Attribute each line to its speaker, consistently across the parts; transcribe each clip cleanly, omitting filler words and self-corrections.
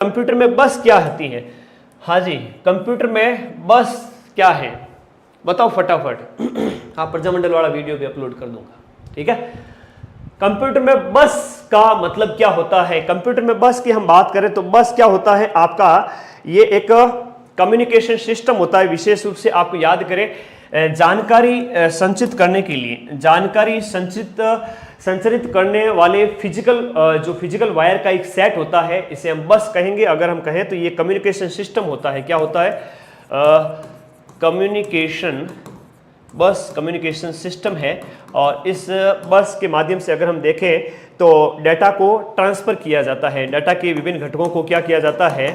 Speaker 1: Computer में बस क्या होती है? हाँ जी, कंप्यूटर में बस क्या है बताओ फटाफट। हाँ, प्रजामंडल वाला वीडियो भी अपलोड कर दूंगा, ठीक है। कंप्यूटर में बस का मतलब क्या होता है? कंप्यूटर में बस की हम बात करें तो बस क्या होता है आपका, ये एक कम्युनिकेशन सिस्टम होता है। विशेष रूप से आपको याद करें जानकारी संचित करने के लिए, जानकारी संचरित करने वाले जो फिजिकल वायर का एक सेट होता है, इसे हम बस कहेंगे। अगर हम कहें तो ये कम्युनिकेशन सिस्टम होता है। क्या होता है? कम्युनिकेशन बस कम्युनिकेशन सिस्टम है। और इस बस के माध्यम से अगर हम देखें तो डाटा को ट्रांसफ़र किया जाता है, डाटा के विभिन्न घटकों को क्या किया जाता है?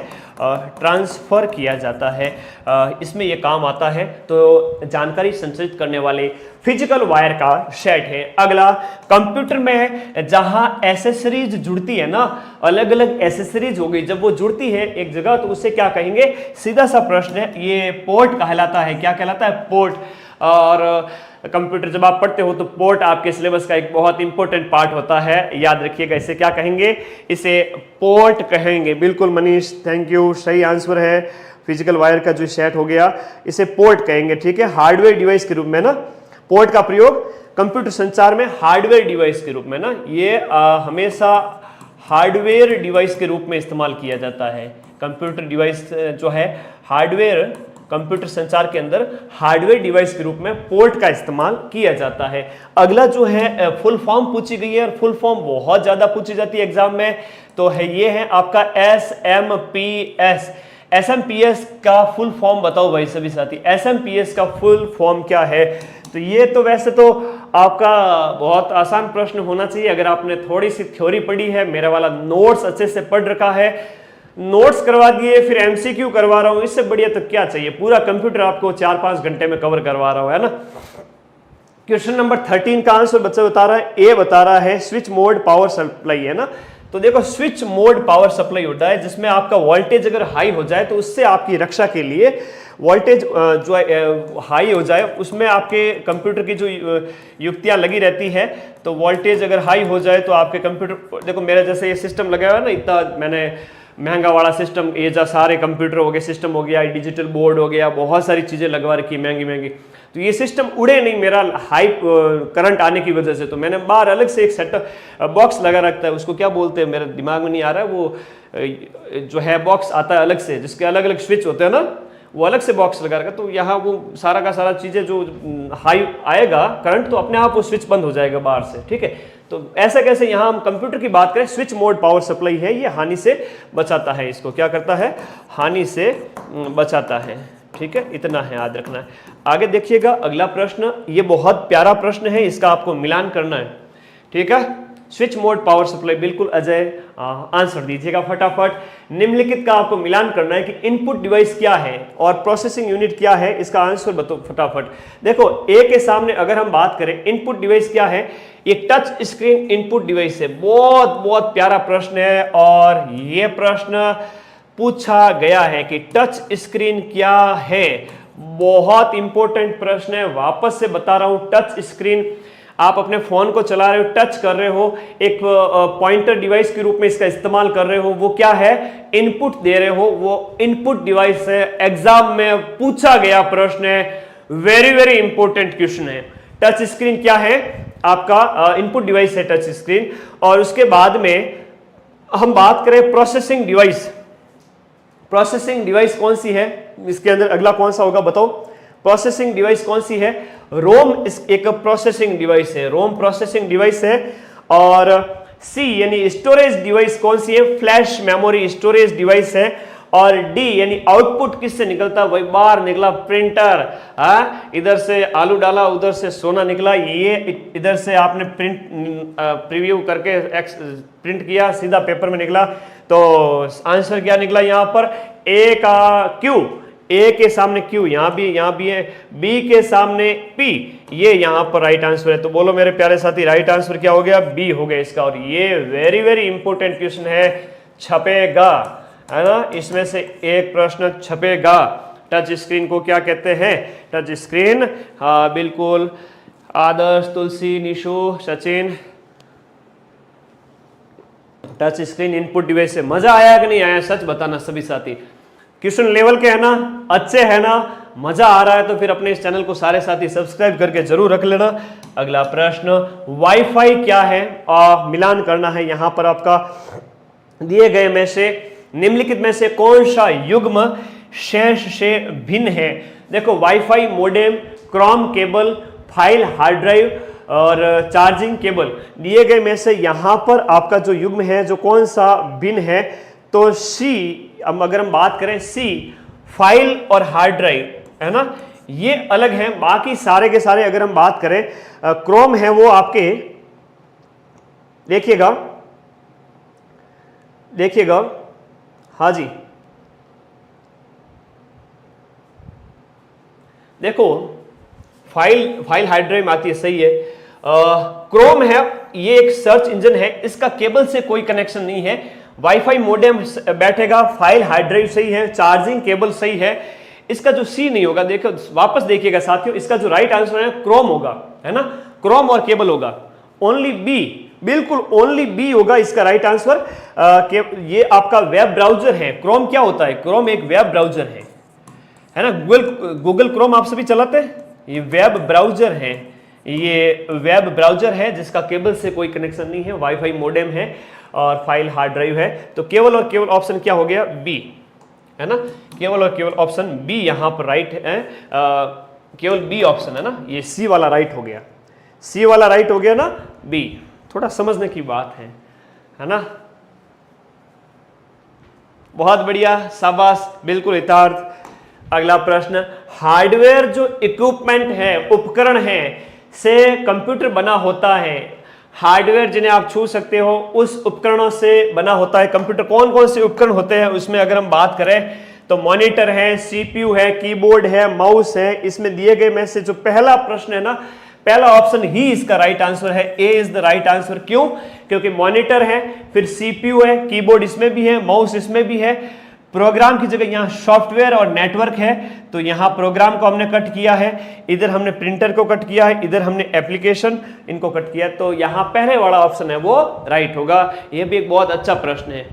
Speaker 1: ट्रांसफ़र किया जाता है। इसमें ये काम आता है। तो जानकारी संचरित करने वाले फिजिकल वायर का सेट है। अगला, कंप्यूटर में जहां एसेसरीज जुड़ती है ना, अलग अलग एसेसरीज हो गई, जब वो जुड़ती है एक जगह तो उसे क्या कहेंगे? सीधा सा प्रश्न है, ये पोर्ट कहलाता है। क्या कहलाता है? पोर्ट। और कंप्यूटर जब आप पढ़ते हो तो पोर्ट आपके सिलेबस का एक बहुत इंपॉर्टेंट पार्ट होता है, याद रखिएगा। इसे क्या कहेंगे? इसे पोर्ट कहेंगे। बिल्कुल मनीष, थैंक यू, सही आंसर है। फिजिकल वायर का जो सेट हो गया, इसे पोर्ट कहेंगे, ठीक है। हार्डवेयर डिवाइस के रूप में ना, पोर्ट का प्रयोग कंप्यूटर संचार में हार्डवेयर डिवाइस के रूप में ना, ये हमेशा हार्डवेयर डिवाइस के रूप में इस्तेमाल किया जाता है। कंप्यूटर डिवाइस जो है हार्डवेयर, कंप्यूटर संचार के अंदर हार्डवेयर डिवाइस के रूप में पोर्ट का इस्तेमाल किया जाता है। अगला जो है फुल फॉर्म पूछी गई है, और फुल फॉर्म बहुत ज्यादा पूछी जाती है एग्जाम में, तो है ये है आपका SMPS। SMPS का फुल फॉर्म बताओ भाई सभी साथी, SMPS का फुल फॉर्म क्या है? तो ये तो वैसे तो आपका बहुत आसान प्रश्न होना चाहिए अगर आपने थोड़ी सी थ्योरी पढ़ी है, मेरा वाला नोट्स अच्छे से पढ़ रखा है, नोट्स करवा दिए, फिर MCQ करवा रहा हूं, इससे बढ़िया तो क्या चाहिए? पूरा कंप्यूटर आपको 4-5 घंटे में कवर करवा रहा हूं, है ना। क्वेश्चन नंबर 13 का आंसर बच्चा बता रहा है, ए बता रहा है स्विच मोड पावर सप्लाई, है ना। तो देखो, स्विच मोड पावर सप्लाई होता है जिसमें आपका वोल्टेज अगर हाई हो जाए तो उससे आपकी रक्षा के लिए, वोल्टेज जो हाई हो जाए उसमें आपके कंप्यूटर की जो युक्तियां लगी रहती है। तो वोल्टेज अगर हाई हो जाए तो आपके कंप्यूटर, देखो मेरा जैसे ये सिस्टम लगा हुआ है ना, इतना मैंने महंगा वाला सिस्टम, ये जो सारे कंप्यूटर हो गए, सिस्टम हो गया, डिजिटल बोर्ड हो गया, बहुत सारी चीज़ें लगवा रखी महंगी महंगी, तो ये सिस्टम उड़े नहीं मेरा हाई करंट आने की वजह से। तो मैंने बाहर अलग से एक सेटअप बॉक्स लगा रखता है, उसको क्या बोलते हैं मेरे दिमाग में नहीं आ रहा है, वो जो है बॉक्स आता है अलग से, जिसके अलग अलग स्विच होते हैं ना, वो अलग से बॉक्स लगा रखा। तो यहाँ वो सारा का सारा चीज़ें जो हाई आएगा करंट तो अपने आप वो स्विच बंद हो जाएगा बाहर से, ठीक है। तो ऐसा कैसे, यहाँ हम कंप्यूटर की बात करें, स्विच मोड पावर सप्लाई है, ये हानि से बचाता है। इसको क्या करता है? हानि से बचाता है, ठीक है। इतना है, याद रखना है। आगे देखिएगा अगला प्रश्न, ये बहुत प्यारा प्रश्न है, इसका आपको मिलान करना है, ठीक है। स्विच मोड पावर सप्लाई, बिल्कुल अजय आंसर दीजिएगा फटाफट। निम्नलिखित का आपको मिलान करना है कि इनपुट डिवाइस क्या है और प्रोसेसिंग यूनिट क्या है, इसका आंसर बताओ फटाफट। देखो, ए के सामने अगर हम बात करें इनपुट डिवाइस क्या है, ये टच स्क्रीन इनपुट डिवाइस है। बहुत बहुत प्यारा प्रश्न है, और ये प्रश्न पूछा गया है कि टच स्क्रीन क्या है। बहुत इंपॉर्टेंट प्रश्न है, वापस से बता रहा हूं। टच स्क्रीन, आप अपने फोन को चला रहे हो, टच कर रहे हो, एक पॉइंटर डिवाइस के रूप में इसका इस्तेमाल कर रहे हो, वो क्या है? इनपुट दे रहे हो, वो इनपुट डिवाइस है। एग्जाम में पूछा गया प्रश्न है, वेरी वेरी इंपॉर्टेंट क्वेश्चन है। टच स्क्रीन क्या है? आपका इनपुट डिवाइस है टच स्क्रीन। और उसके बाद में हम बात करें प्रोसेसिंग डिवाइस, प्रोसेसिंग डिवाइस कौन सी है? इसके अंदर अगला कौन सा होगा बताओ? प्रोसेसिंग डिवाइस कौन सी है? रोम एक प्रोसेसिंग डिवाइस है, रोम प्रोसेसिंग डिवाइस है। और सी यानी स्टोरेज डिवाइस कौन सी है? फ्लैश मेमोरी स्टोरेज डिवाइस है। और डी यानी आउटपुट किससे निकलता? वही बाहर निकला, प्रिंटर। इधर से आलू डाला, उधर से सोना निकला, ये इधर से आपने प्रीव्यू करके प्रिंट किया, सीधा पेपर में निकला। तो आंसर क्या निकला यहाँ पर? ए का क्यू, ए के सामने क्यू, यहाँ भी है, बी के सामने पी, ये यहाँ पर राइट आंसर है। तो बोलो मेरे प्यारे साथी, राइट आंसर क्या हो गया? बी हो गया इसका। और ये वेरी वेरी इंपॉर्टेंट क्वेश्चन है, छपेगा, है ना। इसमें से एक प्रश्न छपेगा। टच स्क्रीन को क्या कहते हैं? टच स्क्रीन, हाँ बिल्कुल, Adarsh, Tulsi, Nishu, Sachin, touch screen input device से मजा आया कि नहीं आया, सच बताना सभी साथी। क्वेश्चन लेवल के है ना, अच्छे है ना, मजा आ रहा है तो फिर अपने इस चैनल को सारे साथी सब्सक्राइब करके जरूर रख लेना। अगला प्रश्न, वाईफाई क्या है? मिलान करना है यहां पर आपका। दिए गए में से निम्नलिखित में से कौन सा युग्म शेष से भिन्न है? देखो, wifi modem, Chrome cable, file hard drive और चार्जिंग केबल, दिए गए में से यहां पर आपका जो युग्म है जो कौन सा भिन्न है? तो सी, अब अगर हम बात करें सी, फाइल और हार्ड ड्राइव है ना, ये अलग है। बाकी सारे के सारे अगर हम बात करें, क्रोम है वो आपके, देखिएगा, हाँ जी, देखो फाइल हार्ड ड्राइव में आती है, सही है। क्रोम है, ये एक सर्च इंजन है, इसका केबल से कोई कनेक्शन नहीं है। वाईफाई मोडेम बैठेगा, फाइल हार्ड ड्राइव सही है, चार्जिंग केबल सही है। इसका जो सी नहीं होगा, देखो वापस देखिएगा साथियों, इसका जो राइट आंसर है क्रोम होगा, है ना, क्रोम और केबल होगा। ओनली बी, बिल्कुल ओनली बी होगा इसका राइट आंसर। ये आपका वेब ब्राउजर है। क्रोम क्या होता है? क्रोम एक वेब ब्राउजर है ना, गूगल क्रोम आप सभी चलाते हैं, ये वेब ब्राउजर है, ये वेब ब्राउजर है जिसका केबल से कोई कनेक्शन नहीं है, वाईफाई मोडेम है और फाइल हार्ड ड्राइव है। तो केवल और केवल ऑप्शन क्या हो गया? बी, है ना, केवल और केवल ऑप्शन बी यहां पर राइट है। केवल बी ऑप्शन है ना, ये सी वाला राइट हो गया, सी वाला राइट हो गया ना, बी। थोड़ा समझने की बात है ना। बहुत बढ़िया, शाबाश, बिल्कुल यथार्थ। अगला प्रश्न, हार्डवेयर जो इक्विपमेंट है, उपकरण है से कंप्यूटर बना होता है, हार्डवेयर जिन्हें आप छू सकते हो उस उपकरणों से बना होता है कंप्यूटर। कौन कौन से उपकरण होते हैं उसमें अगर हम बात करें तो मॉनिटर है, सीपीयू है, कीबोर्ड है, माउस है। इसमें दिए गए में से जो पहला प्रश्न है ना, पहला ऑप्शन ही इसका राइट आंसर है, ए इज द राइट आंसर। क्यों? क्योंकि मॉनिटर है, फिर सीपीयू है, कीबोर्ड इसमें भी है, माउस इसमें भी है। प्रोग्राम की जगह यहां सॉफ्टवेयर और नेटवर्क है, तो यहां प्रोग्राम को हमने कट किया है, इधर हमने प्रिंटर को कट किया है, इधर हमने एप्लीकेशन इनको कट किया, तो यहां पहले वाला ऑप्शन है वो राइट होगा। यह भी एक बहुत अच्छा प्रश्न है।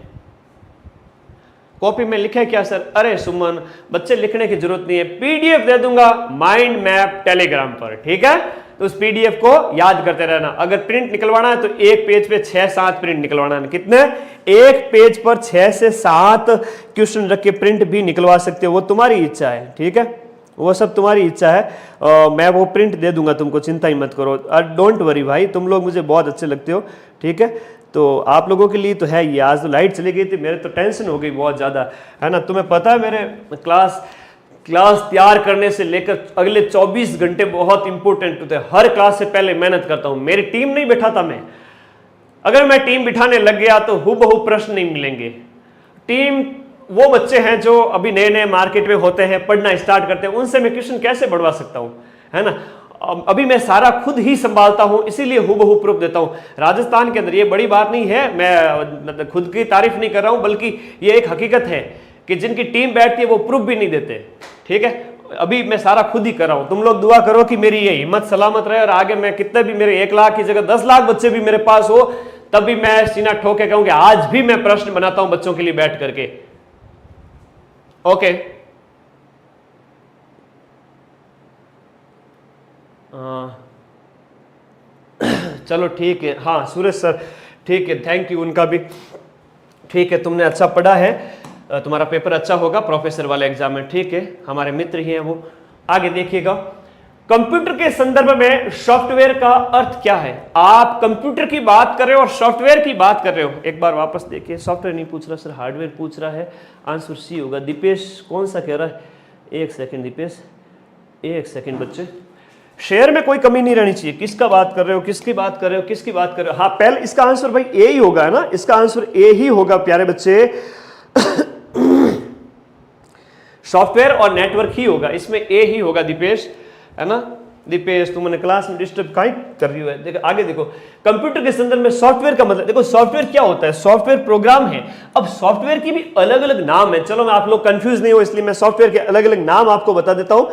Speaker 1: कॉपी में लिखे क्या सर? अरे सुमन, बच्चे लिखने की जरूरत नहीं है, पीडीएफ दे दूंगा माइंड मैप टेलीग्राम पर, ठीक है? तो उस पीडीएफ को याद करते रहना। अगर प्रिंट निकलवाना है तो एक पेज पे 6-7 प्रिंट निकलवाना है। कितने? एक पेज पर 6 से 7 क्वेश्चन रख के प्रिंट भी निकलवा सकते हो, वो तुम्हारी इच्छा है, ठीक है? वो सब तुम्हारी इच्छा है। मैं वो प्रिंट दे दूंगा तुमको, चिंता ही मत करो। डोंट वरी भाई, तुम लोग मुझे बहुत अच्छे लगते हो, ठीक है? तो आप लोगों के लिए तो है ये। आज तो लाइट चली गई थी, मेरे तो टेंशन हो गई बहुत ज़्यादा, है ना। तुम्हें पता है मेरे क्लास तैयार करने से लेकर अगले 24 घंटे बहुत इंपॉर्टेंट होते हैं। हर क्लास से पहले मेहनत करता हूं। मेरी टीम नहीं बिठाता मैं, अगर मैं टीम बिठाने लग गया तो हूबहू प्रश्न नहीं मिलेंगे। टीम वो बच्चे हैं जो अभी नए नए मार्केट में होते हैं, पढ़ना स्टार्ट करते हैं, उनसे मैं क्वेश्चन कैसे बढ़वा सकता हूं, है ना। अभी मैं सारा खुद ही संभालता हूं, इसीलिए हूबहू प्रूफ देता हूं। राजस्थान के अंदर ये बड़ी बात नहीं है, मैं खुद की तारीफ नहीं कर रहा हूं, बल्कि ये एक हकीकत है कि जिनकी टीम बैठती है वो प्रूफ भी नहीं देते, ठीक है। अभी मैं सारा खुद ही कर रहा हूं। तुम लोग दुआ करो कि मेरी ये हिम्मत सलामत रहे और आगे मैं कितने भी, मेरे 1 लाख की जगह 10 लाख बच्चे भी मेरे पास हो, तब भी मैं सीना ठोक के कहूं कि आज भी मैं प्रश्न बनाता हूं बच्चों के लिए बैठ करके। ओके, चलो ठीक है। हाँ सूरज सर, ठीक है, थैंक यू, उनका भी ठीक है। तुमने अच्छा पढ़ा है, तुम्हारा पेपर अच्छा होगा प्रोफेसर वाले एग्जाम में, ठीक है। हमारे मित्र ही हैं वो। आगे देखिएगा, कंप्यूटर के संदर्भ में सॉफ्टवेयर का अर्थ क्या है? आप कंप्यूटर की बात कर रहे हो और सॉफ्टवेयर की बात कर रहे हो। एक बार वापस देखिए, सॉफ्टवेयर नहीं पूछ रहा सर, हार्डवेयर पूछ रहा है। आंसर सी होगा। दीपेश कौन सा कह रहा है? एक सेकंड दीपेश, एक सेकंड बच्चे, शेयर में कोई कमी नहीं रहनी चाहिए। किसका बात कर रहे हो, किसकी बात कर रहे हो, किसकी बात कर रहे हो? हाँ, पहले इसका आंसर भाई ए ही होगा, है ना। इसका आंसर ए ही होगा प्यारे बच्चे। सॉफ्टवेयर और नेटवर्क ही होगा, इसमें ए ही होगा दीपेश, है ना। दीपेश तुमने क्लास में डिस्टर्ब काहे कर रही है? देखो आगे देखो, कंप्यूटर के संदर्भ में सॉफ्टवेयर का मतलब, देखो सॉफ्टवेयर क्या होता है? सॉफ्टवेयर प्रोग्राम है। अब सॉफ्टवेयर की भी अलग अलग नाम है, चलो मैं आप लोग कंफ्यूज नहीं हो इसलिए मैं सॉफ्टवेयर के अलग अलग नाम आपको बता देता हूं।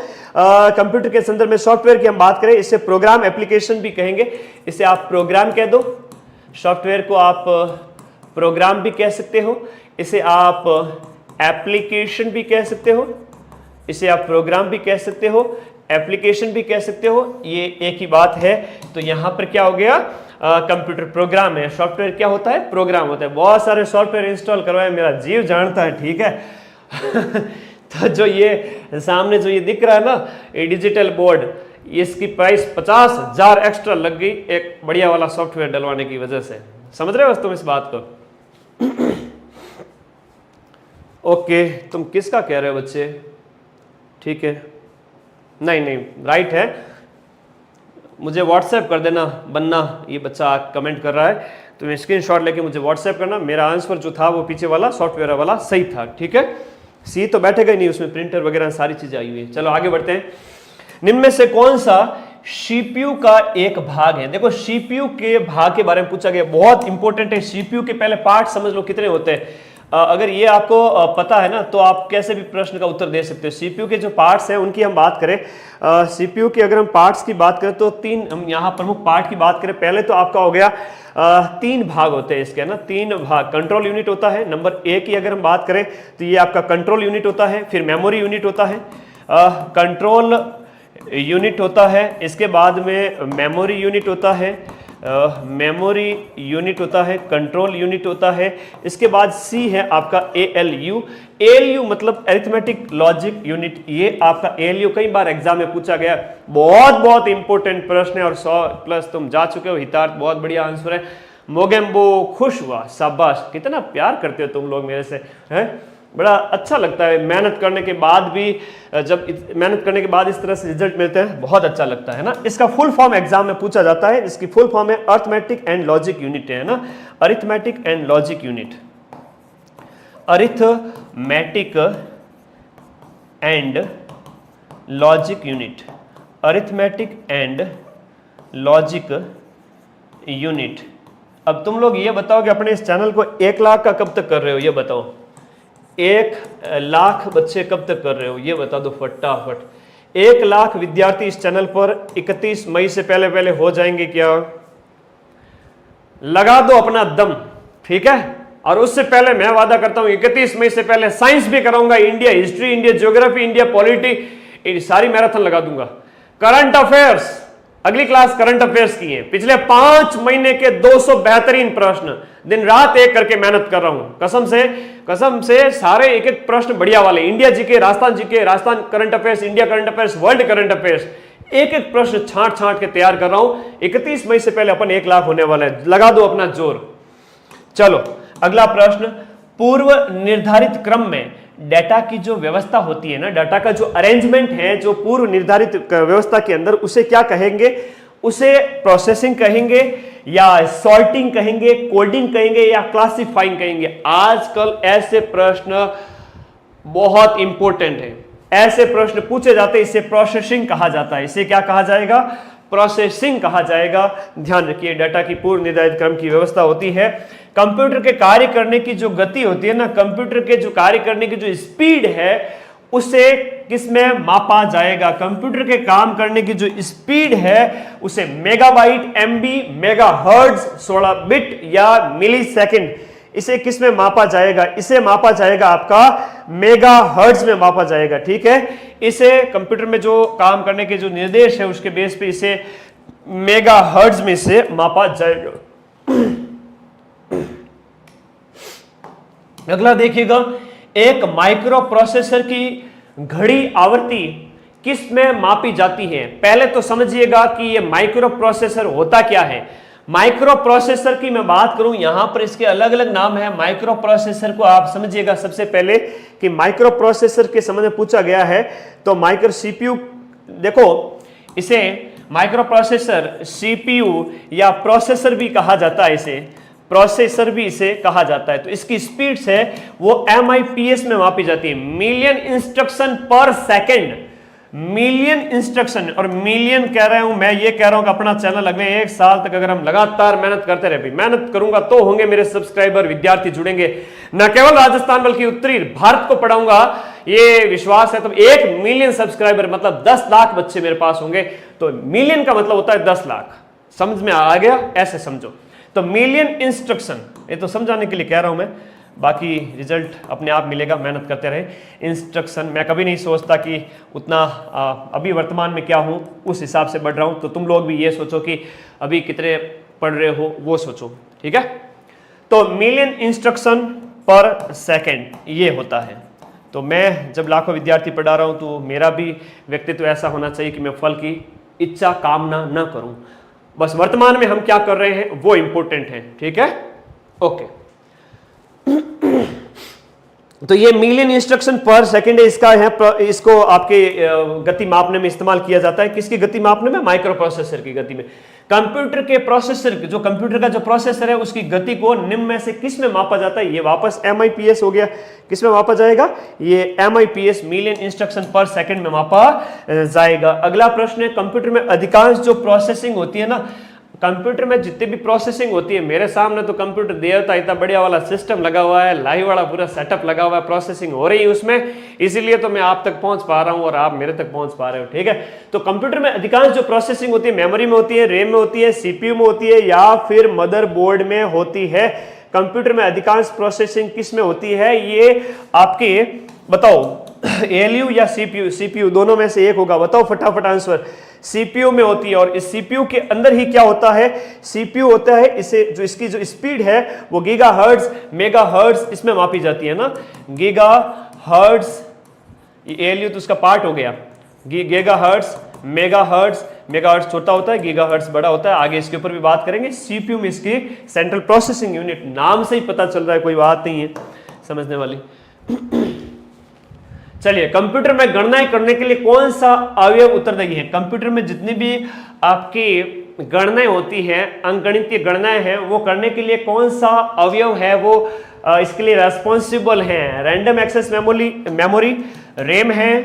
Speaker 1: कंप्यूटर के संदर्भ में सॉफ्टवेयर की हम बात करें, इससे प्रोग्राम एप्लीकेशन भी कहेंगे, इसे आप प्रोग्राम कह दो, सॉफ्टवेयर को आप प्रोग्राम भी कह सकते हो, इसे आप एप्लीकेशन भी कह सकते हो, इसे आप प्रोग्राम भी कह सकते हो, एप्लीकेशन भी कह सकते हो, ये एक ही बात है। तो यहां पर क्या हो गया, कंप्यूटर प्रोग्राम है, सॉफ्टवेयर क्या होता है, प्रोग्राम होता है। बहुत सारे सॉफ्टवेयर इंस्टॉल करवाए, मेरा जीव जानता है, ठीक है। तो जो ये सामने जो ये दिख रहा है ना, ये डिजिटल बोर्ड, इसकी प्राइस 50,000 एक्स्ट्रा लग गई एक बढ़िया वाला सॉफ्टवेयर डलवाने की वजह से। समझ रहे हो तुम इस बात को? ओके, तुम किसका कह रहे हो बच्चे? ठीक है, नहीं नहीं राइट है, मुझे व्हाट्सएप कर देना बनना। ये बच्चा कमेंट कर रहा है, तुम्हें स्क्रीनशॉट लेके मुझे व्हाट्सएप करना। मेरा आंसर जो था वो पीछे वाला सॉफ्टवेयर वाला सही था, ठीक है। सी तो बैठेगा ही नहीं, उसमें प्रिंटर वगैरह सारी चीजें आई हुई है। चलो आगे बढ़ते हैं। निम्न में से कौन सा सीपीयू का एक भाग है? देखो सीपीयू के भाग के बारे में पूछा गया, बहुत इंपॉर्टेंट है। सीपीयू के पहले पार्ट समझ लो कितने होते हैं। अगर ये आपको पता है ना, तो आप कैसे भी प्रश्न का उत्तर दे सकते हो। सीपीयू के जो पार्ट्स हैं उनकी हम बात करें, सीपीयू के अगर हम पार्ट्स की बात करें तो तीन, हम यहाँ प्रमुख पार्ट की बात करें। पहले तो आपका हो गया 3 भाग होते हैं इसके ना, 3 भाग। कंट्रोल यूनिट होता है, नंबर 1 की अगर हम बात करें तो ये आपका कंट्रोल यूनिट होता है, फिर मेमोरी यूनिट होता है, कंट्रोल यूनिट होता है, इसके बाद में मेमोरी यूनिट होता है, मेमोरी यूनिट होता है, कंट्रोल यूनिट होता है, इसके बाद सी है आपका एएलयू। एएलयू मतलब अरिथमेटिक लॉजिक यूनिट। ये आपका एएलयू कई बार एग्जाम में पूछा गया, बहुत इंपॉर्टेंट प्रश्न है और 100+ तुम जा चुके हो। हितार्थ बहुत बढ़िया आंसर है। मोगेम्बो खुश हुआ, शाबाश, कितना प्यार करते हो तुम लोग मेरे से, हैं? बड़ा अच्छा लगता है मेहनत करने के बाद भी, जब मेहनत करने के बाद इस तरह से रिजल्ट मिलते हैं, बहुत अच्छा लगता है ना। इसका फुल फॉर्म एग्जाम में पूछा जाता है, इसकी फुल फॉर्म है अरिथमेटिक एंड लॉजिक यूनिट, है ना, arithmetic and logic unit, arithmetic and logic unit, arithmetic and logic unit. अब तुम लोग ये बताओ कि अपने इस चैनल को 1 लाख का कब तक कर रहे हो, ये बताओ। 1 लाख बच्चे कब तक कर रहे हो, ये बता दो फटाफट। 1 लाख विद्यार्थी इस चैनल पर 31 मई से पहले हो जाएंगे क्या? लगा दो अपना दम, ठीक है। और उससे पहले मैं वादा करता हूं 31 मई से पहले साइंस भी कराऊंगा, India history, India geography, India polity, सारी मैराथन लगा दूंगा। करंट अफेयर्स, अगली क्लास करंट अफेयर्स की है। पिछले 5 महीने के 200 बेहतरीन प्रश्न, दिन रात एक करके मेहनत कर रहा हूं, कसम से सारे एक प्रश्न बढ़िया वाले। India GK, Rajasthan current affairs, India current affairs, world current affairs, एक प्रश्न छांट के तैयार कर रहा हूं। 31 मई से पहले अपन 1 लाख होने वाला है, लगा दो अपना जोर। चलो अगला प्रश्न, पूर्व निर्धारित क्रम में डाटा की जो व्यवस्था होती है ना, डाटा का जो अरेंजमेंट है, जो पूर्व निर्धारित व्यवस्था के अंदर, उसे क्या कहेंगे? उसे प्रोसेसिंग कहेंगे, या सॉर्टिंग कहेंगे, कोडिंग कहेंगे, या क्लासिफाइंग कहेंगे? आजकल ऐसे प्रश्न बहुत इंपॉर्टेंट है, ऐसे प्रश्न पूछे जाते हैं। इसे प्रोसेसिंग कहा जाता है। इसे क्या कहा जाएगा? प्रोसेसिंग कहा जाएगा। ध्यान रखिए, डाटा की पूर्व निर्धारित क्रम की व्यवस्था होती है। कंप्यूटर के कार्य करने की जो गति होती है ना, कंप्यूटर के जो कार्य करने की जो स्पीड है, उसे किसमें मापा जाएगा? कंप्यूटर के काम करने की जो स्पीड है उसे मेगाबाइट, एमबी, मेगाहर्ट्ज, 16 बिट या मिली सेकेंड, इसे किस में मापा जाएगा? इसे मापा जाएगा आपका मेगाहर्ट्ज में मापा जाएगा, ठीक है। इसे कंप्यूटर में जो काम करने के जो निर्देश है उसके बेस पे इसे मेगाहर्ट्ज में से मापा जाएगा। अगला देखिएगा, एक माइक्रो प्रोसेसर की घड़ी आवृत्ति किस में मापी जाती है? पहले तो समझिएगा कि ये माइक्रो प्रोसेसर होता क्या है। माइक्रो प्रोसेसर की मैं बात करूं, यहां पर इसके अलग अलग नाम है। माइक्रो प्रोसेसर को आप समझिएगा सबसे पहले कि माइक्रो प्रोसेसर के संबंध में पूछा गया है तो माइक्रो सीपीयू, देखो इसे माइक्रो प्रोसेसर, सीपीयू या प्रोसेसर भी कहा जाता है, इसे प्रोसेसर भी इसे कहा जाता है। तो इसकी स्पीड्स है वो MIPS में मापी जाती है, मिलियन इंस्ट्रक्शन पर सेकंड। मिलियन इंस्ट्रक्शन, और मिलियन कह रहा हूं मैं, ये कह रहा हूं कि अपना चैनल अगले 1 साल तक अगर हम लगातार मेहनत करते रहे, मेहनत करूंगा तो होंगे मेरे सब्सक्राइबर, विद्यार्थी जुड़ेंगे। न केवल राजस्थान बल्कि उत्तरी भारत को पढ़ाऊंगा, ये विश्वास है। तो 1 मिलियन सब्सक्राइबर मतलब 10 लाख बच्चे मेरे पास होंगे। तो मिलियन का मतलब होता है 10 लाख। समझ में आ गया? ऐसे समझो। तो मिलियन इंस्ट्रक्शन ये तो समझाने के लिए कह रहा हूँ मैं, बाकी रिजल्ट अपने आप मिलेगा, मेहनत करते रहे। इंस्ट्रक्शन मैं कभी नहीं सोचता कि उतना अभी वर्तमान में क्या हूँ उस हिसाब से बढ़ रहा हूँ, तो तुम लोग भी ये सोचो कि अभी कितने पढ़ रहे हो वो सोचो, ठीक है। तो मिलियन इंस्ट्रक्शन पर सेकेंड ये होता है। तो मैं जब लाखों विद्यार्थी पढ़ा रहा हूँ तो मेरा भी व्यक्तित्व ऐसा होना चाहिए कि मैं फल की इच्छा कामना न करूँ, बस वर्तमान में हम क्या कर रहे हैं वो इंपॉर्टेंट है, ठीक है, ओके। तो ये मिलियन इंस्ट्रक्शन पर सेकंड इसका है, इसको आपके गति मापने में इस्तेमाल किया जाता है। किसकी गति मापने में? माइक्रो प्रोसेसर की गति में। कंप्यूटर के प्रोसेसर, जो कंप्यूटर का जो प्रोसेसर है उसकी गति को निम्न में से किस में मापा जाता है? ये वापस MIPS हो गया। किस में मापा जाएगा? ये MIPS मिलियन इंस्ट्रक्शन पर सेकंड में मापा जाएगा। अगला प्रश्न है, कंप्यूटर में अधिकांश जो प्रोसेसिंग होती है ना, कंप्यूटर में जितनी भी प्रोसेसिंग होती है, मेरे सामने तो कंप्यूटर देवता इतना बढ़िया वाला सिस्टम लगा हुआ है, लाइव वाला पूरा सेटअप लगा हुआ है, प्रोसेसिंग हो रही है उसमें, इसीलिए तो मैं आप तक पहुंच पा रहा हूं और आप मेरे तक पहुंच पा रहे हो, ठीक है। तो कंप्यूटर में अधिकांश जो प्रोसेसिंग होती है मेमोरी में होती है, रैम में होती है, CPU में होती है या फिर मदरबोर्ड में होती है। कंप्यूटर में अधिकांश प्रोसेसिंग किस में होती है? ये आपके बताओ ALU या CPU दोनों में से एक होगा, बताओ फटाफट आंसर। CPU में होती है, और इस CPU के अंदर ही क्या होता है? CPU होता है, इसे जो इसकी जो स्पीड है वो गीगाहर्ट्ज मेगाहर्ट्ज इसमें मापी जाती है ना, गीगाहर्ट्ज, ALU तो उसका पार्ट हो गया, गीगाहर्ट्ज मेगाहर्ट्ज छोटा होता है, गीगाहर्ट्ज बड़ा होता है, आगे इसके ऊपर भी बात करेंगे। CPU में इसकी सेंट्रल प्रोसेसिंग यूनिट, नाम से ही पता चल रहा है, कोई बात नहीं है समझने वाली। चलिए, कंप्यूटर में गणनाएं करने के लिए कौन सा अवयव उत्तरदायी है? कंप्यूटर में जितनी भी आपकी गणनाएं होती हैं, अंकगणितीय गणनाएं हैं, वो करने के लिए कौन सा अवयव है वो इसके लिए रेस्पॉन्सिबल है? रैंडम एक्सेस मेमोरी, रैम है,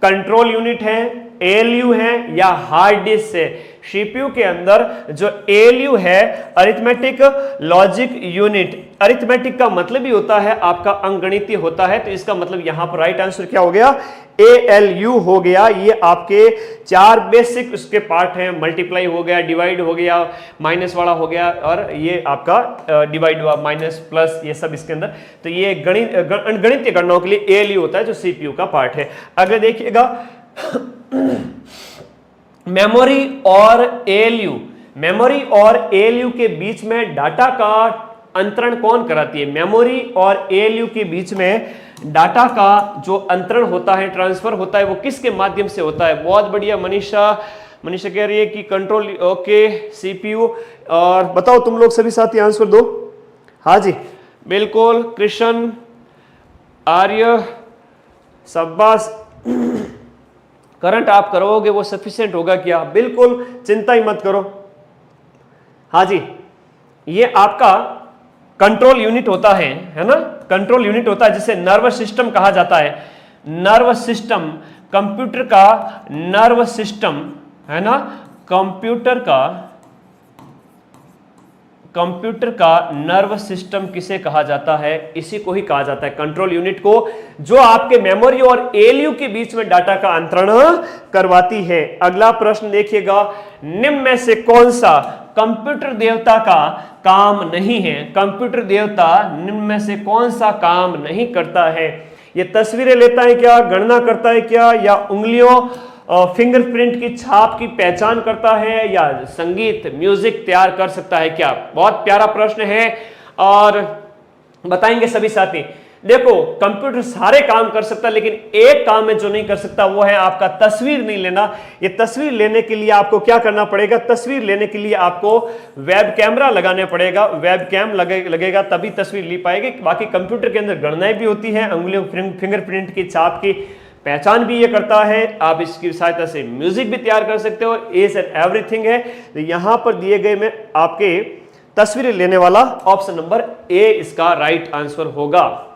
Speaker 1: कंट्रोल यूनिट है, ALU है या हार्ड डिस्क है? CPU के अंदर जो ALU है, अरिथमेटिक लॉजिक यूनिट, अरिथमेटिक का मतलब ही होता है आपका अंकगणितीय होता है, तो इसका मतलब यहां पर राइट आंसर क्या हो गया? ALU हो गया। ये आपके 4 बेसिक उसके पार्ट हैं, मल्टीप्लाई हो गया, डिवाइड हो गया, माइनस वाला हो गया, और ये आपका डिवाइड हुआ, माइनस प्लस, ये सब इसके अंदर। तो ये गणितीय गणनाओं के लिए ALU होता है जो CPU का पार्ट है। अगर देखिएगा मेमोरी और ALU के बीच में डाटा का अंतरण कौन कराती है? मेमोरी और ALU के बीच में डाटा का जो अंतरण होता है, ट्रांसफर होता है, वो किसके माध्यम से होता है? बहुत बढ़िया मनीषा कह रही है कि कंट्रोल, ओके, CPU। और बताओ तुम लोग सभी साथी आंसर दो। हाँ जी बिल्कुल, कृष्ण, आर्य, शाबाश। करंट आप करोगे वो सफिशिएंट होगा क्या? बिल्कुल, चिंता ही मत करो। हाँ जी, ये आपका कंट्रोल यूनिट होता है ना, कंट्रोल यूनिट होता है जिसे नर्वस सिस्टम कहा जाता है। नर्वस सिस्टम, कंप्यूटर का नर्वस सिस्टम है ना, कंप्यूटर का नर्वस सिस्टम किसे कहा जाता है? इसी को ही कहा जाता है, कंट्रोल यूनिट को, जो आपके मेमोरी और ALU के बीच में डाटा का अंतरण करवाती है। अगला प्रश्न देखिएगा, निम्न में से कौन सा कंप्यूटर देवता का काम नहीं है? कंप्यूटर देवता निम्न में से कौन सा काम नहीं करता है? ये तस्वीरें लेता है क्या, गणना करता है क्या, या उंगलियों फिंगरप्रिंट की छाप की पहचान करता है, या संगीत म्यूजिक तैयार कर सकता है क्या? बहुत प्यारा प्रश्न है और बताएंगे सभी साथी। देखो, कंप्यूटर सारे काम कर सकता है, लेकिन एक काम है जो नहीं कर सकता, वो है आपका तस्वीर नहीं लेना। ये तस्वीर लेने के लिए आपको क्या करना पड़ेगा? तस्वीर लेने के लिए आपको वेब कैमरा लगाने पड़ेगा, वेब कैम लगेगा तभी तस्वीर ली पाएगी। बाकी कंप्यूटर के अंदर गणनाएं भी होती है, उंगलियों फिंगरप्रिंट की छाप की पहचान भी ये करता है, आप इसकी सहायता से म्यूजिक भी तैयार कर सकते हो, एस एंड एवरीथिंग है। तो यहां पर दिए गए में आपके तस्वीरें लेने वाला ऑप्शन नंबर ए इसका राइट आंसर होगा।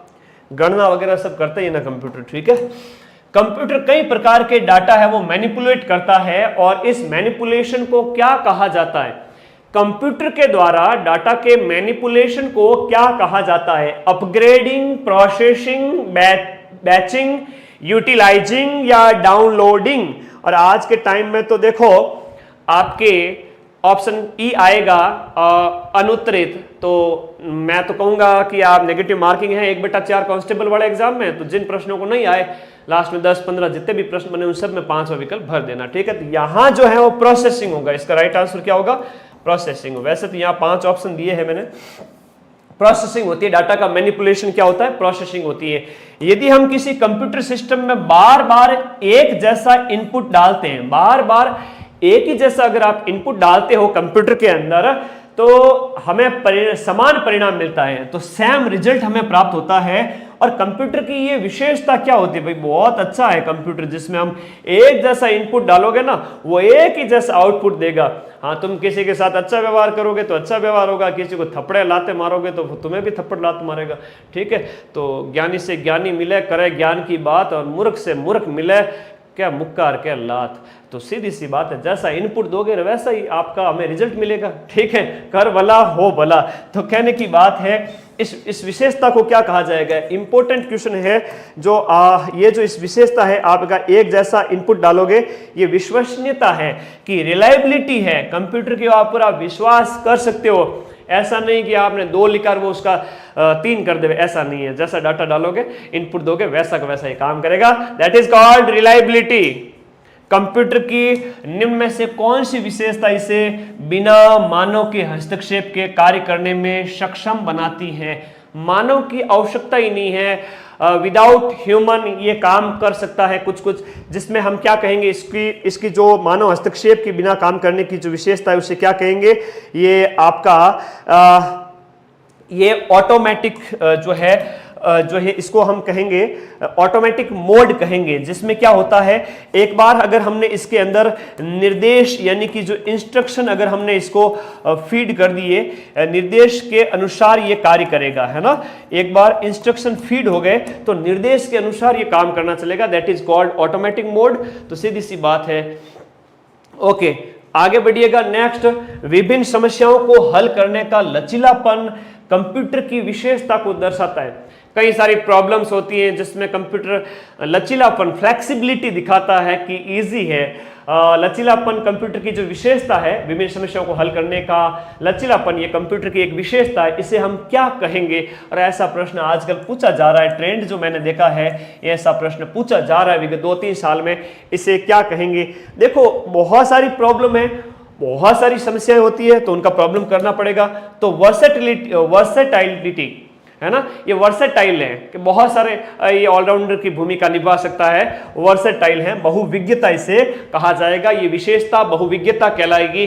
Speaker 1: गणना वगैरह सब करते ही ना कंप्यूटर, ठीक है। कंप्यूटर कई प्रकार के डाटा है वो मैनिपुलेट करता है, और इस मैनिपुलेशन को क्या कहा जाता है? कंप्यूटर के द्वारा डाटा के मैनिपुलेशन को क्या कहा जाता है? अपग्रेडिंग, प्रोसेसिंग, बैचिंग, यूटिलाइजिंग या डाउनलोडिंग। और आज के टाइम में तो देखो आपके ऑप्शन ई आएगा अनुत्तरित, तो मैं तो कहूंगा कि आप नेगेटिव मार्किंग है 1/4 कांस्टेबल वाले एग्जाम में, तो जिन प्रश्नों को नहीं आए लास्ट में 10-15 जितने भी प्रश्न बने उन सब में 5वां विकल्प भर देना, ठीक है। तो यहां जो है वो प्रोसेसिंग होगा, इसका राइट आंसर क्या होगा, प्रोसेसिंग। वैसे तो यहाँ 5 ऑप्शन दिए हैं मैंने, प्रोसेसिंग होती है, डाटा का मैनिपुलेशन क्या होता है, प्रोसेसिंग होती है। यदि हम किसी कंप्यूटर सिस्टम में बार बार एक जैसा इनपुट डालते हैं, बार बार एक ही जैसा अगर आप इनपुट डालते हो कंप्यूटर के अंदर, तो हमें समान परिणाम मिलता है, तो सेम रिजल्ट हमें प्राप्त होता है। और कंप्यूटर की ये विशेषता क्या होती है भाई, बहुत अच्छा है कंप्यूटर, जिसमें हम एक जैसा इनपुट डालोगे ना वो एक ही जैसा आउटपुट देगा। हाँ, तुम किसी के साथ अच्छा व्यवहार करोगे तो अच्छा व्यवहार होगा, किसी को थप्पड़े लाते मारोगे तो तुम्हें भी थप्पड़ लात मारेगा, ठीक है। तो ज्ञानी से ज्ञानी मिले, करे ज्ञान की बात, और मूर्ख से मूर्ख मिले, क्या मुक्कार क्या लात। तो सीधी सी बात है, जैसा इनपुट दोगे वैसा ही आपका हमें रिजल्ट मिलेगा, ठीक है। कर भला हो भला। तो कहने की बात है इस विशेषता को क्या कहा जाएगा, इंपॉर्टेंट क्वेश्चन है जो ये जो इस विशेषता है, आपका एक जैसा इनपुट डालोगे, ये विश्वसनीयता है कि रिलायबिलिटी है, कंप्यूटर के ऊपर आप विश्वास कर सकते हो। ऐसा नहीं कि आपने 2 लिखा वो उसका 3 कर दे, ऐसा नहीं है। जैसा डाटा डालोगे इनपुट दोगे वैसा का वैसा ही काम करेगा, that is called reliability. Computer की निम्न में से कौन सी विशेषता इसे बिना मानव के हस्तक्षेप के कार्य करने में सक्षम बनाती है। मानव की आवश्यकता ही नहीं है, विदाउट ह्यूमन ये काम कर सकता है कुछ कुछ, जिसमें हम क्या कहेंगे, इसकी जो मानव हस्तक्षेप के बिना काम करने की जो विशेषता है उसे क्या कहेंगे, ये आपका ये ऑटोमेटिक जो है इसको हम कहेंगे ऑटोमेटिक मोड कहेंगे, जिसमें क्या होता है, एक बार अगर हमने इसके अंदर निर्देश यानी कि जो इंस्ट्रक्शन अगर हमने इसको फीड कर दिए, निर्देश के अनुसार ये कार्य करेगा, है ना। एक बार इंस्ट्रक्शन फीड हो गए तो निर्देश के अनुसार ये काम करना चलेगा, that is called automatic mode. तो सीधी सी बात है। ओके, आगे बढ़िएगा। नेक्स्ट, विभिन्न समस्याओं को हल करने का लचीलापन कंप्यूटर की विशेषता को दर्शाता है। कई सारी प्रॉब्लम्स होती हैं जिसमें कंप्यूटर लचीलापन, फ्लेक्सिबिलिटी दिखाता है कि इजी है। लचीलापन कंप्यूटर की जो विशेषता है, विभिन्न समस्याओं को हल करने का लचीलापन, ये कंप्यूटर की एक विशेषता है, इसे हम क्या कहेंगे। और ऐसा प्रश्न आजकल पूछा जा रहा है, ट्रेंड जो मैंने देखा है, ऐसा प्रश्न पूछा जा रहा है विगत 2-3 साल में, इसे क्या कहेंगे। देखो, बहुत सारी प्रॉब्लम है, बहुत सारी समस्याएं होती है, तो उनका प्रॉब्लम करना पड़ेगा। तो वर्सेटाइलिटी है ना, ये वर्सेटाइल है कि बहुत सारे ये ऑलराउंडर की भूमिका निभा सकता है, वर्सेटाइल है, बहुविज्ञता इसे कहा जाएगा। ये विशेषता बहुविज्ञता कहलाएगी।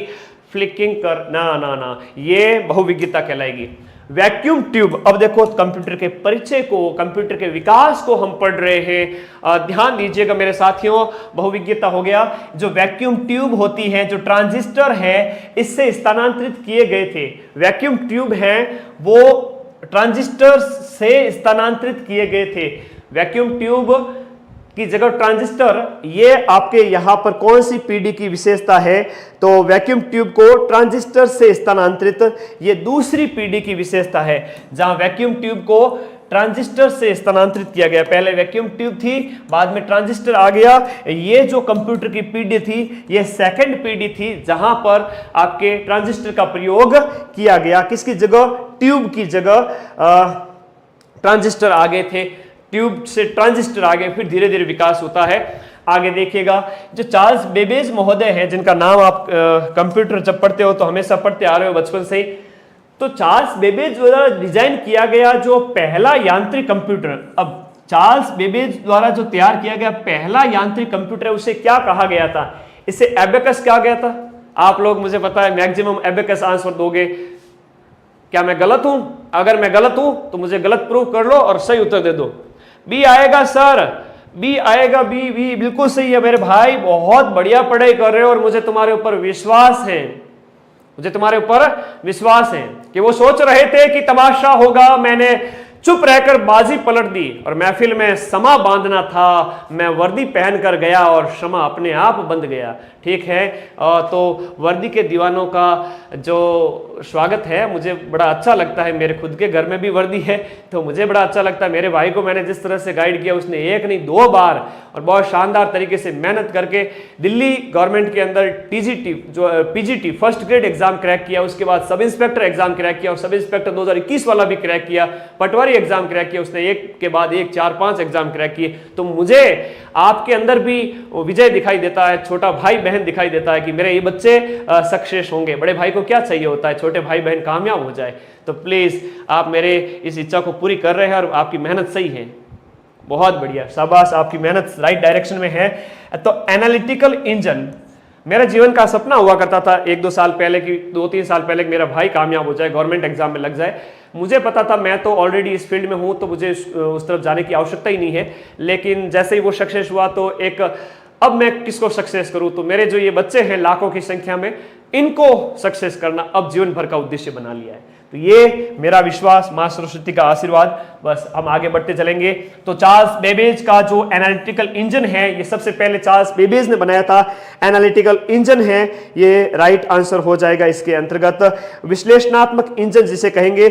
Speaker 1: फ्लिकिंग कर ना, ये बहुविज्ञता कहलाएगी। वैक्यूम ट्यूब, अब देखो कंप्यूटर के परिचय को, कंप्यूटर के विकास को हम पढ़ रहे हैं, ध्यान दीजिएगा मेरे साथियों। बहुविज्ञता हो गया। जो वैक्यूम ट्यूब होती है, जो ट्रांजिस्टर है, इससे स्थानांतरित किए गए थे। वैक्यूम ट्यूब है वो ट्रांजिस्टर से स्थानांतरित किए गए थे। वैक्यूम ट्यूब की जगह ट्रांजिस्टर, ये आपके यहां पर कौन सी पीढ़ी की विशेषता है, तो वैक्यूम ट्यूब को ट्रांजिस्टर से स्थानांतरित, ये दूसरी पीढ़ी की विशेषता है, जहां वैक्यूम ट्यूब को ट्रांजिस्टर से स्थानांतरित किया गया। पहले वैक्यूम ट्यूब थी, बाद में ट्रांजिस्टर आ गया। ये जो कंप्यूटर की पीढ़ी थी, ये सेकंड पीढ़ी थी, जहां पर आपके ट्रांजिस्टर का प्रयोग किया गया। किसकी जगह, ट्यूब की जगह ट्रांजिस्टर आ गए थे, ट्यूब से ट्रांजिस्टर आ गए, फिर धीरे धीरे विकास होता है। आगे देखिएगा, जो चार्ल्स बेबेज महोदय हैं, जिनका नाम आप कंप्यूटर जब पढ़ते हो तो हमेशा पढ़ते आ रहे हो बचपन से ही, तो चार्ल्स बेबेज द्वारा डिजाइन किया गया जो पहला यांत्रिक कंप्यूटर, अब चार्ल्स बेबेज द्वारा जो तैयार किया गया पहला यांत्रिक कंप्यूटर है, उसे क्या कहा गया था, इसे एबेकस कहा गया था। आप लोग, मुझे पता है मैक्सिमम एबेकस आंसर दोगे। क्या मैं गलत हूं? अगर मैं गलत हूं तो मुझे गलत प्रूव कर लो और सही उत्तर दे दो। बी आएगा सर, बी आएगा, बी बिल्कुल सही है मेरे भाई, बहुत बढ़िया पढ़ाई कर रहे हो और मुझे तुम्हारे ऊपर विश्वास है, मुझे तुम्हारे ऊपर विश्वास है कि वो सोच रहे थे कि तमाशा होगा, मैंने चुप रहकर बाजी पलट दी और महफिल में समा बांधना था, मैं वर्दी पहनकर गया और क्षमा अपने आप बंध गया। ठीक है, तो वर्दी के दीवानों का जो स्वागत है मुझे बड़ा अच्छा लगता है। मेरे खुद के घर में भी वर्दी है तो मुझे बड़ा अच्छा लगता है। मेरे भाई को मैंने जिस तरह से गाइड किया, उसने एक नहीं 2 बार और बहुत शानदार तरीके से मेहनत करके दिल्ली गवर्नमेंट के अंदर टीजीटी जो PGT first grade exam crack किया, उसके बाद सब इंस्पेक्टर एग्जाम क्रैक किया और सब इंस्पेक्टर 2021 वाला भी क्रैक किया, पटवारी एग्जाम क्रैक किया, उसने एक के बाद एक 4-5 एग्जाम क्रैक किए। तो मुझे आपके अंदर भी विजय दिखाई देता है, छोटा भाई बहन दिखाई देता है कि मेरे ये बच्चे सक्सेस होंगे। बड़े भाई को क्या चाहिए होता है, छोटे भाई बहन कामयाब हो जाए। तो प्लीज आप मेरे इस इच्छा को पूरी कर रहे हैं और आपकी मेहनत सही है, बहुत बढ़िया, शाबाश, आपकी मेहनत राइट डायरेक्शन में है। तो एनालिटिकल इंजन मेरा जीवन का सपना हुआ करता था 1-2 साल पहले कि 2-3 साल पहले मेरा भाई कामयाब हो जाए, गवर्नमेंट एग्जाम में लग जाए। मुझे पता था मैं तो ऑलरेडी इस फील्ड में हूं तो मुझे उस तरफ जाने की आवश्यकता ही नहीं है। लेकिन जैसे ही वो सक्सेस हुआ तो एक अब मैं किसको सक्सेस करूं, तो मेरे जो ये बच्चे हैं लाखों की संख्या में, इनको सक्सेस करना अब जीवन भर का उद्देश्य बना लिया है। तो ये मेरा विश्वास, मां सरस्वती का आशीर्वाद, बस हम आगे बढ़ते चलेंगे। तो चार्ल्स बेबेज का जो एनालिटिकल इंजन है, ये सबसे पहले चार्ल्स बेबेज ने बनाया था। एनालिटिकल इंजन है, ये राइट आंसर हो जाएगा इसके अंतर्गत। विश्लेषणात्मक इंजन जिसे कहेंगे,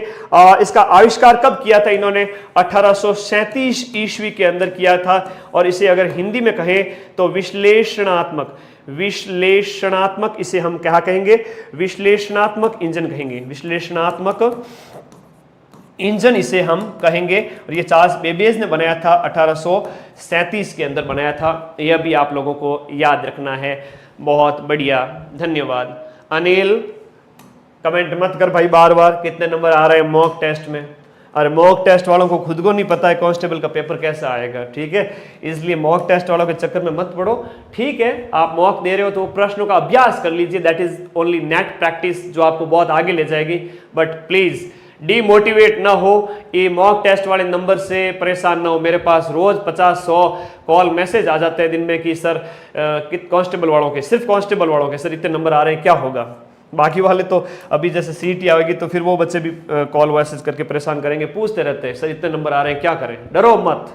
Speaker 1: इसका आविष्कार कब किया था इन्होंने? 1837 ईस्वी के अंदर किया था। और इसे अगर हिंदी में कहें तो विश्लेषणात्मक इसे हम क्या कहेंगे? विश्लेषणात्मक इंजन कहेंगे, विश्लेषणात्मक इंजन इसे हम कहेंगे। और ये चार्ल्स बेबेज ने बनाया था, 1837 के अंदर बनाया था। यह भी आप लोगों को याद रखना है। बहुत बढ़िया, धन्यवाद। अनिल कमेंट मत कर भाई बार बार, कितने नंबर आ रहे हैं मॉक टेस्ट में। अरे मॉक टेस्ट वालों को खुद को नहीं पता है कांस्टेबल का पेपर कैसा आएगा, ठीक है, इसलिए मॉक टेस्ट वालों के चक्कर में मत पड़ो। ठीक है, आप मॉक दे रहे हो तो प्रश्नों का अभ्यास कर लीजिए, that is only net practice जो आपको बहुत आगे ले जाएगी। बट प्लीज डीमोटिवेट ना हो, ये मॉक टेस्ट वाले नंबर से परेशान ना हो। मेरे पास रोज 50-100 कॉल मैसेज आ जाते हैं दिन में कि सर कांस्टेबल वालों के, सिर्फ कांस्टेबल वालों के सर इतने नंबर आ रहे हैं, क्या होगा? बाकी वाले तो अभी जैसे सीटी आएगी तो फिर वो बच्चे भी कॉल मैसेज करके परेशान करेंगे, पूछते रहते हैं सर इतने नंबर आ रहे हैं, क्या करें? डरो मत,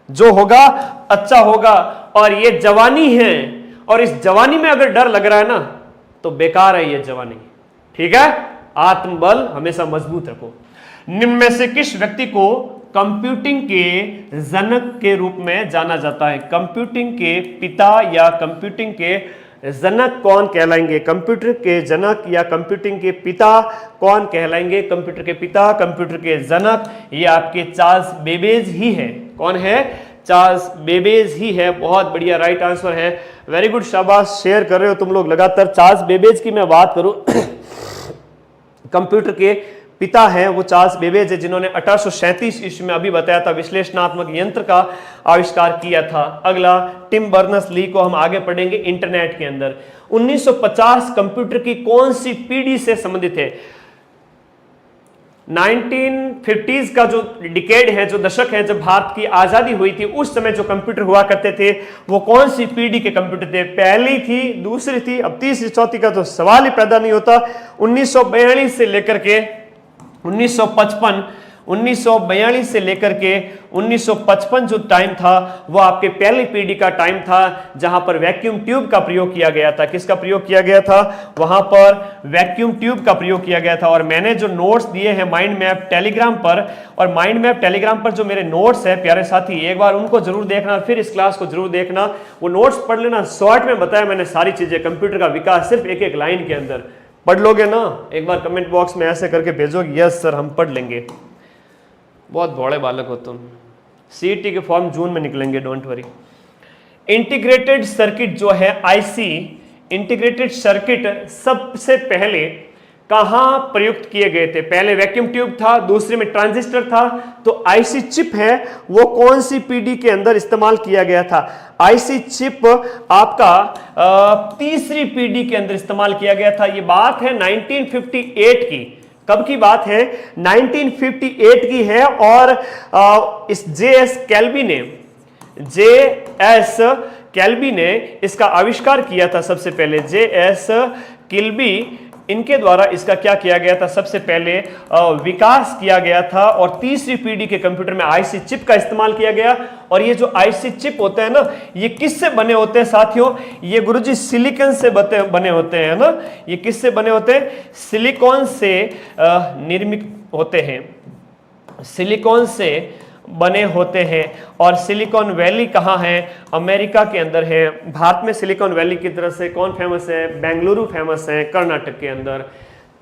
Speaker 1: जो होगा अच्छा होगा। और ये जवानी है, और इस जवानी में अगर डर लग रहा है ना तो बेकार है ये जवानी, ठीक है? आत्मबल हमेशा मजबूत रखो। निम्न में से किस व्यक्ति को कंप्यूटिंग के जनक के रूप में जाना जाता है? कंप्यूटिंग के पिता या कंप्यूटिंग के जनक कौन कहलाएंगे? कंप्यूटर के जनक या कंप्यूटिंग के पिता कौन कहलाएंगे? कंप्यूटर के पिता, कंप्यूटर के जनक, ये आपके चार्ल्स बेबेज ही है। कौन है? चार्ल्स बेबेज ही है। बहुत बढ़िया, राइट आंसर है। वेरी गुड, शाबाश, शेयर कर रहे हो तुम लोग लगातार। चार्ल्स बेबेज की मैं बात करूं कंप्यूटर के पिता हैं वो चार्ल्स बेबेज है, जिन्होंने 1837 ईस्वी में अभी बताया था विश्लेषणात्मक यंत्र का आविष्कार किया था। अगला टिम बर्नर्स-ली को हम आगे पढ़ेंगे इंटरनेट के अंदर। 1950 कंप्यूटर की कौन सी पीढ़ी से संबंधित है? 1950s का जो डिकेड है, जो दशक है, जब भारत की आजादी हुई थी, उस समय जो कंप्यूटर हुआ करते थे वो कौन सी पीढ़ी के कंप्यूटर थे? पहली थी, दूसरी थी, अब तीसरी चौथी का तो सवाल ही पैदा नहीं होता। 1942 से लेकर के 1942 से लेकर के 1955 जो टाइम था वो आपके पहली पीढ़ी का टाइम था, जहां पर वैक्यूम ट्यूब का प्रयोग किया गया था। किसका प्रयोग किया गया था? वहां पर वैक्यूम ट्यूब का प्रयोग किया गया था। और मैंने जो नोट्स दिए हैं माइंड मैप टेलीग्राम पर, और माइंड मैप टेलीग्राम पर जो मेरे नोट्स है प्यारे साथी, एक बार उनको जरूर देखना, फिर इस क्लास को जरूर देखना, वो नोट्स पढ़ लेना। शॉर्ट में बताया मैंने सारी चीजें, कंप्यूटर का विकास सिर्फ एक एक लाइन के अंदर। पढ़ लोगे ना? एक बार कमेंट बॉक्स में ऐसे करके भेजोगे यस सर हम पढ़ लेंगे। बहुत भोले बालक हो तुम। सीईटी के फॉर्म जून में निकलेंगे, डोंट वरी। इंटीग्रेटेड सर्किट जो है आईसी, इंटीग्रेटेड सर्किट सबसे पहले कहां प्रयुक्त किए गए थे? पहले वैक्यूम ट्यूब था, दूसरे में ट्रांजिस्टर था, तो आईसी चिप है वो कौन सी पीढ़ी के अंदर इस्तेमाल किया गया था? आईसी चिप आपका तीसरी पीढ़ी के अंदर इस्तेमाल किया गया था। ये बात है 1958 की। कब की बात है? 1958 की है। और इस जेएस कैल्बी ने इसका आविष्कार किया था सबसे पहले। जेएस किल्बी इनके द्वारा इसका क्या किया गया था, सबसे पहले विकास किया गया था और तीसरी पीढ़ी के कंप्यूटर में आईसी चिप का इस्तेमाल किया गया। और ये जो आईसी चिप होते हैं ना, ये किससे बने होते हैं साथियों, ये गुरुजी सिलिकॉन से बने होते हैं ना। ये किससे बने होते हैं, सिलिकॉन से निर्मित होते हैं, सिलिकॉन से बने होते हैं। और सिलिकॉन वैली कहाँ है, अमेरिका के अंदर है। भारत में सिलिकॉन वैली की तरफ से कौन फेमस है, बेंगलुरु फेमस है, कर्नाटक के अंदर।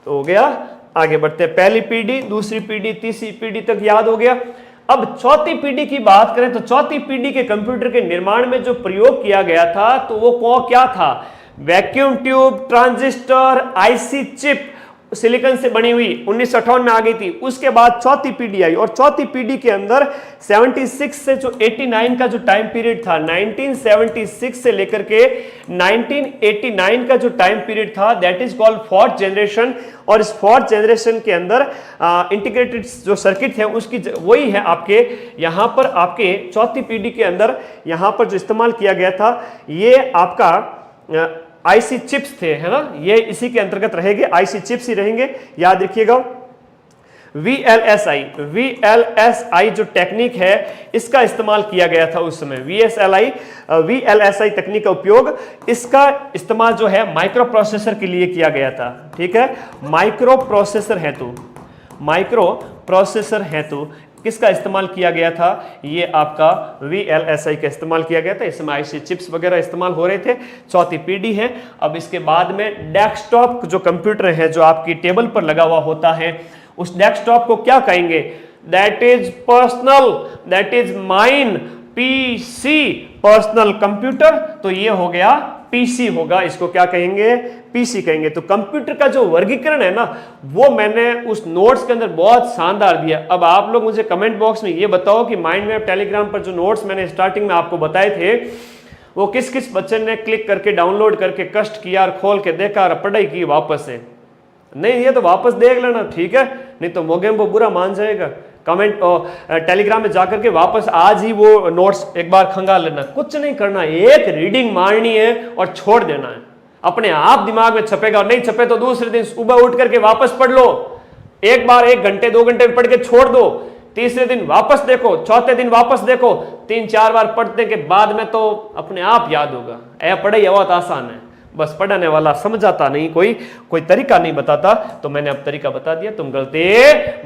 Speaker 1: तो हो गया, आगे बढ़ते हैं, पहली पीढ़ी, दूसरी पीढ़ी, तीसरी पीढ़ी तक याद हो गया। अब चौथी पीढ़ी की बात करें तो चौथी पीढ़ी के कंप्यूटर के निर्माण में जो प्रयोग किया गया था तो वो क्या था, vacuum tube, transistor, IC chip silicon से बनी हुई 1958 में आ गई थी। उसके बाद चौथी पीढ़ी आई और चौथी पीढ़ी के अंदर 76 से जो 89 का जो टाइम पीरियड था, 1976 से लेकर के 1989 का जो टाइम पीरियड था, that is called fourth generation. और इस फोर्थ जनरेशन के अंदर इंटीग्रेटेड जो सर्किट है उसकी वही है आपके यहाँ पर, आपके चौथी पीढ़ी के अंदर यहाँ पर जो इस्तेमाल किया गया था ये आपका आईसी चिप्स थे, है ना, ये इसी के अंतर्गत रहेंगे, आईसी चिप्स ही रहेंगे, याद रखिएगा। VLSI जो टेक्निक है इसका इस्तेमाल किया गया था उस समय, VLSI तकनीक का उपयोग, इसका इस्तेमाल जो है माइक्रो प्रोसेसर के लिए किया गया था। ठीक है, माइक्रो प्रोसेसर हेतु किसका इस्तेमाल किया गया था, ये आपका VLSI का इस्तेमाल किया गया था। इस समय आईसी चिप्स वगैरह इस्तेमाल हो रहे थे, चौथी पीढ़ी है। अब इसके बाद में डेस्कटॉप जो कंप्यूटर है जो आपकी टेबल पर लगा हुआ होता है, उस डेस्कटॉप को क्या कहेंगे, that is personal, that is mine PC, personal computer. तो ये हो गया पीसी होगा, इसको क्या कहेंगे, पीसी कहेंगे। तो कंप्यूटर का जो वर्गीकरण है ना, वो मैंने उस नोट्स के अंदर बहुत शानदार दिया। अब आप लोग मुझे कमेंट बॉक्स में ये बताओ कि माइंडमैप टेलीग्राम पर जो नोट्स मैंने स्टार्टिंग में आपको बताए थे वो किस किस बच्चे ने क्लिक करके डाउनलोड करके कष्ट किया और खोल के देखा और पढ़ाई की वापस से। नहीं, ये तो वापस देख लेना, ठीक है, नहीं तो मोगेम वो बुरा मान जाएगा। कमेंट टेलीग्राम में जाकर के वापस आज ही वो नोट्स एक बार खंगाल लेना, कुछ नहीं करना, एक रीडिंग मारनी है और छोड़ देना है, अपने आप दिमाग में छपेगा। और नहीं छपे तो दूसरे दिन सुबह उठ करके वापस पढ़ लो, एक बार 1 घंटे 2 घंटे पढ़ के छोड़ दो, तीसरे दिन वापस देखो, चौथे दिन वापस देखो, 3-4 बार पढ़ने के बाद में तो अपने आप याद होगा। पढ़ाई बहुत आसान है, बस पढ़ाने वाला समझाता नहीं, कोई तरीका नहीं बताता। तो मैंने अब तरीका बता दिया, तुम गलती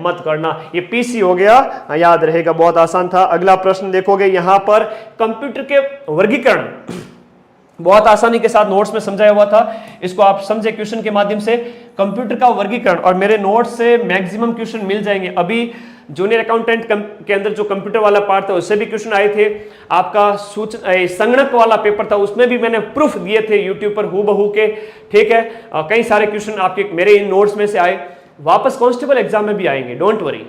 Speaker 1: मत करना। ये पीसी हो गया, याद रहेगा, बहुत आसान था। अगला प्रश्न देखोगे यहां पर, कंप्यूटर के वर्गीकरण बहुत आसानी के साथ नोट्स में समझाया हुआ था, इसको आप समझे क्वेश्चन के माध्यम से। कंप्यूटर का वर्गीकरण, और मेरे नोट्स से मैक्सिमम क्वेश्चन मिल जाएंगे। अभी जूनियर अकाउंटेंट के अंदर जो कंप्यूटर वाला पार्ट था उससे भी क्वेश्चन आए थे। आपका संगणक वाला पेपर था, उसमें भी मैंने प्रूफ दिए थे यूट्यूब पर हूबहू के। ठीक है, कई सारे क्वेश्चन आपके मेरे इन नोट्स में से आए, वापस कांस्टेबल एग्जाम में भी आएंगे, डोंट वरी।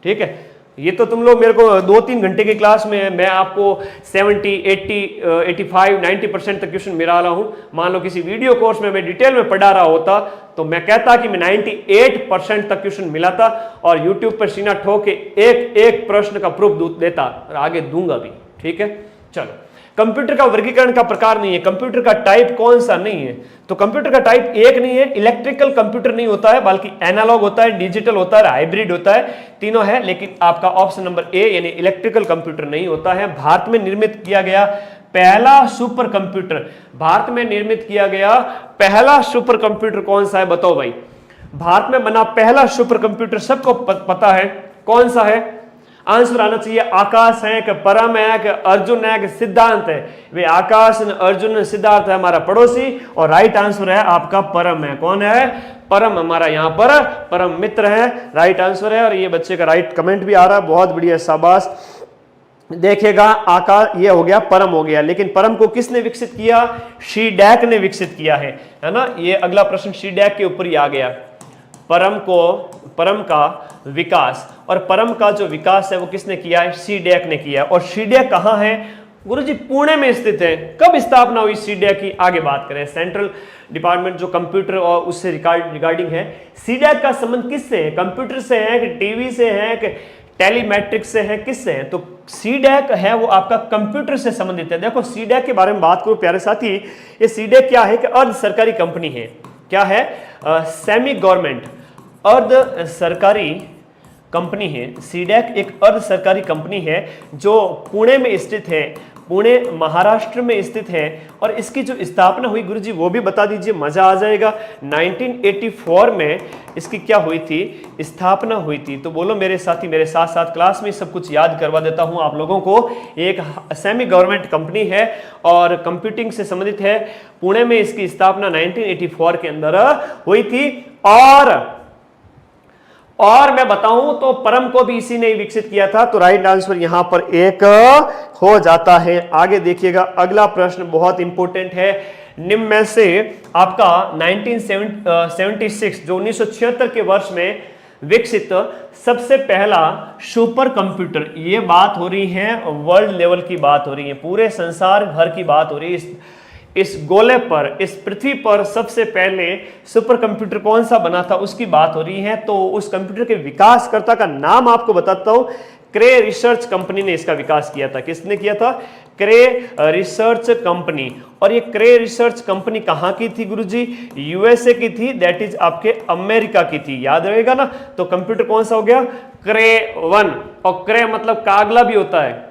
Speaker 1: ठीक है, ये तो तुम लोग मेरे को 2-3 घंटे की क्लास में मैं आपको 70, 80, 85, 90% तक क्वेश्चन मिला रहा हूं। मान लो किसी वीडियो कोर्स में मैं डिटेल में पढ़ा रहा होता तो मैं कहता कि मैं 98% तक क्वेश्चन मिलाता और यूट्यूब पर सीना ठोक के एक प्रश्न का प्रूफ देता और आगे दूंगा भी। ठीक है, चलो, कंप्यूटर का वर्गीकरण का प्रकार नहीं है, कंप्यूटर का टाइप कौन सा नहीं है। तो कंप्यूटर का टाइप एक नहीं है, इलेक्ट्रिकल कंप्यूटर नहीं होता है, बल्कि एनालॉग होता है, डिजिटल होता है, हाइब्रिड होता है, तीनों है। लेकिन आपका ऑप्शन नंबर ए यानी इलेक्ट्रिकल कंप्यूटर नहीं होता है। भारत में निर्मित किया गया पहला सुपर कंप्यूटर, भारत में निर्मित किया गया पहला सुपर कंप्यूटर कौन सा है, बताओ भाई। भारत में बना पहला सुपर कंप्यूटर सबको पता है, कौन सा है? आंसर आना चाहिए आकाश है कि परम है कि अर्जुन है कि सिद्धांत है। वे आकाश, अर्जुन, सिद्धार्थ है हमारा पड़ोसी और राइट आंसर है आपका परम है। कौन है? परम, हमारा यहाँ पर परम मित्र है, राइट आंसर है। और ये बच्चे का राइट कमेंट भी आ रहा है, बहुत बढ़िया, शाबाश। देखिएगा आकाश, ये हो गया, परम हो गया। लेकिन परम को किसने विकसित किया? शी-डैक ने विकसित किया है ना। ये अगला प्रश्न शी-डैक के ऊपर ही आ गया। परम का विकास, और परम का जो विकास है वो किसने किया है? शी-डैक ने किया। और शी-डैक कहाँ है? गुरुजी पुणे में स्थित है। कब स्थापना हुई शी-डैक की? आगे बात करें। सेंट्रल डिपार्टमेंट जो कंप्यूटर और उससे रिगार्डिंग है। शी-डैक का संबंध किससे है? कंप्यूटर से है कि टीवी से है कि टेलीमेट्रिक्स से है, किससे है? तो शी-डैक है वो आपका कंप्यूटर से संबंधित है। देखो शी-डैक के बारे में बात करूं प्यारे साथी, ये शी-डैक क्या है कि अर्ध सरकारी कंपनी है। क्या है, सेमी गवर्नमेंट अर्ध सरकारी कंपनी है। सीडैक एक अर्ध सरकारी कंपनी है जो पुणे में स्थित है, पुणे महाराष्ट्र में स्थित है। और इसकी जो स्थापना हुई गुरुजी वो भी बता दीजिए, मजा आ जाएगा। 1984 में इसकी क्या हुई थी, स्थापना हुई थी। तो बोलो मेरे साथी, मेरे साथ साथ क्लास में सब कुछ याद करवा देता हूं आप लोगों को। एक सेमी गवर्नमेंट कंपनी है और कंप्यूटिंग से संबंधित है। पुणे में इसकी स्थापना 1984 के अंदर हुई थी। और मैं बताऊं तो परम को भी इसी ने विकसित किया था। तो राइट आंसर यहां पर एक हो जाता है। आगे देखिएगा, अगला प्रश्न बहुत इंपॉर्टेंट है। निम्न में से आपका 1976 जो 1976 के वर्ष में विकसित सबसे पहला सुपर कंप्यूटर, ये बात हो रही है वर्ल्ड लेवल की बात हो रही है, पूरे संसार भर की बात हो रही है। इस गोले पर, इस पृथ्वी पर सबसे पहले सुपर कंप्यूटर कौन सा बना था उसकी बात हो रही है। तो उस कंप्यूटर के विकासकर्ता का नाम आपको बताता हूं। क्रे रिसर्च कंपनी ने इसका विकास किया था। किसने किया था? क्रे रिसर्च कंपनी। और ये क्रे रिसर्च कंपनी कहां की थी गुरुजी? यूएसए की थी, दैट इज आपके अमेरिका की थी, याद रहेगा ना। तो कंप्यूटर कौन सा हो गया? क्रे 1। और क्रे मतलब कागला भी होता है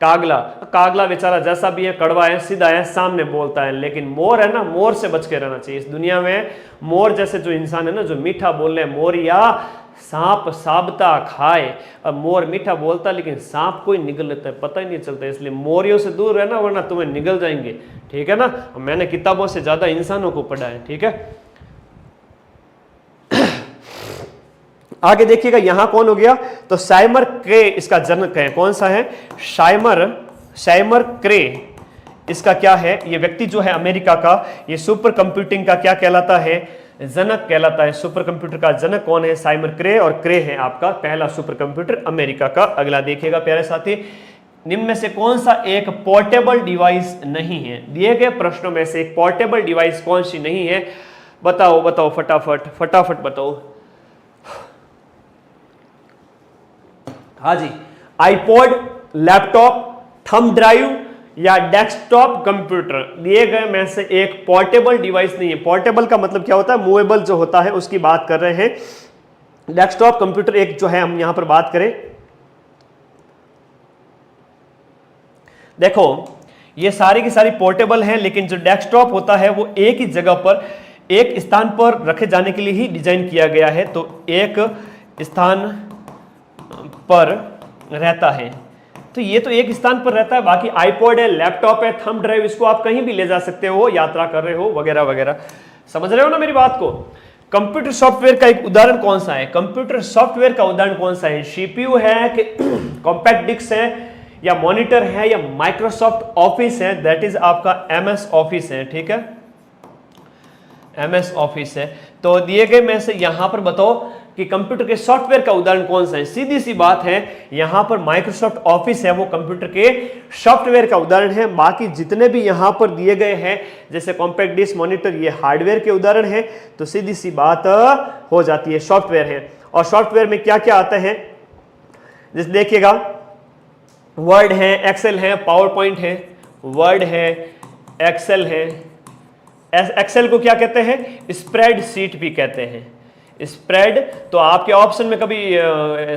Speaker 1: कागला, कागला बेचारा जैसा भी है, कड़वा है, सीधा है, सामने बोलता है। लेकिन मोर है ना, मोर से बच के रहना चाहिए। इस दुनिया में मोर जैसे जो इंसान है ना, जो मीठा बोल रहे, मोर या सांप साबता खाए। अब मोर मीठा बोलता है लेकिन सांप को ही निगल लेता है, पता ही नहीं चलता। इसलिए मोरियों से दूर रहना वरना तुम्हें निगल जाएंगे, ठीक है ना। मैंने किताबों से ज्यादा इंसानों को पढ़ा है, ठीक है। आगे देखिएगा यहां कौन हो गया, तो साइमर क्रे इसका जनक है। कौन सा है? साइमर क्रे इसका क्या है? ये व्यक्ति जो है अमेरिका का, ये सुपर कंप्यूटिंग का क्या कहलाता है? जनक कहलाता है। सुपर कंप्यूटर का जनक कौन है? साइमर क्रे। और क्रे है आपका पहला सुपर कंप्यूटर अमेरिका का। अगला देखिएगा प्यारे साथी, निम्न में से कौन सा एक पोर्टेबल डिवाइस नहीं है? दिए गए प्रश्नों में से एक पोर्टेबल डिवाइस कौन सी नहीं है? बताओ बताओ, फटाफट फटाफट बताओ। हाँ जी, आईपॉड, लैपटॉप, थंब ड्राइव या डेस्कटॉप कंप्यूटर। दिए गए में से एक पोर्टेबल डिवाइस नहीं है। पोर्टेबल का मतलब क्या होता है? मूवेबल जो होता है उसकी बात कर रहे हैं। डेस्कटॉप कंप्यूटर एक जो है, हम यहां पर बात करें, देखो ये सारी की सारी पोर्टेबल है, लेकिन जो डेस्कटॉप होता है वो एक ही जगह पर, एक स्थान पर रखे जाने के लिए ही डिजाइन किया गया है। तो एक स्थान पर रहता है, तो ये तो एक स्थान पर रहता है। बाकी आईपॉड है, लैपटॉप है, थंब ड्राइव, इसको आप कहीं भी ले जा सकते हो, यात्रा कर रहे हो वगैरह वगैरह। समझ रहे हो ना मेरी बात को। कंप्यूटर सॉफ्टवेयर का एक उदाहरण कौन सा है? कंप्यूटर सॉफ्टवेयर का उदाहरण कौन सा है? सीपीयू है कि कॉम्पैक्ट डिस्क है या मॉनिटर है या माइक्रोसॉफ्ट ऑफिस है, दैट इज आपका एमएस ऑफिस है, ठीक है, एमएस ऑफिस है। तो दिए गए में से यहां पर बताओ कि कंप्यूटर के सॉफ्टवेयर का उदाहरण कौन सा है? सीधी सी बात है, यहां पर माइक्रोसॉफ्ट ऑफिस है, वो कंप्यूटर के सॉफ्टवेयर का उदाहरण है। बाकी जितने भी यहां पर दिए गए हैं जैसे कॉम्पैक्ट डिस्क, मॉनिटर, ये हार्डवेयर के उदाहरण है। तो सीधी सी बात हो जाती है, सॉफ्टवेयर है। और सॉफ्टवेयर में क्या क्या आता है? जैसे देखिएगा, वर्ड है, एक्सेल है, पावर पॉइंट है। वर्ड है, एक्सेल है। एक्सेल को क्या कहते हैं? स्प्रेड शीट भी कहते हैं। स्प्रेड, तो आपके ऑप्शन में कभी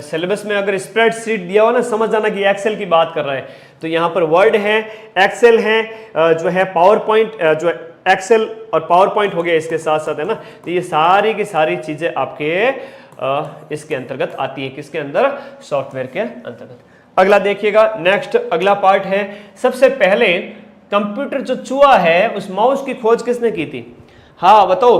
Speaker 1: सिलेबस में अगर स्प्रेड शीट दिया हो ना, समझ जाना कि एक्सेल की बात कर रहा है। तो यहाँ पर वर्ड है, एक्सेल है, जो है पावर पॉइंट, जो एक्सेल और पावर पॉइंट हो गया इसके साथ साथ, है ना। तो ये सारी की सारी चीजें आपके इसके अंतर्गत आती है। किसके अंदर? सॉफ्टवेयर के अंतर्गत। अगला देखिएगा, नेक्स्ट अगला पार्ट है, सबसे पहले कंप्यूटर जो चूहा है उस माउस की खोज किसने की थी? हाँ बताओ,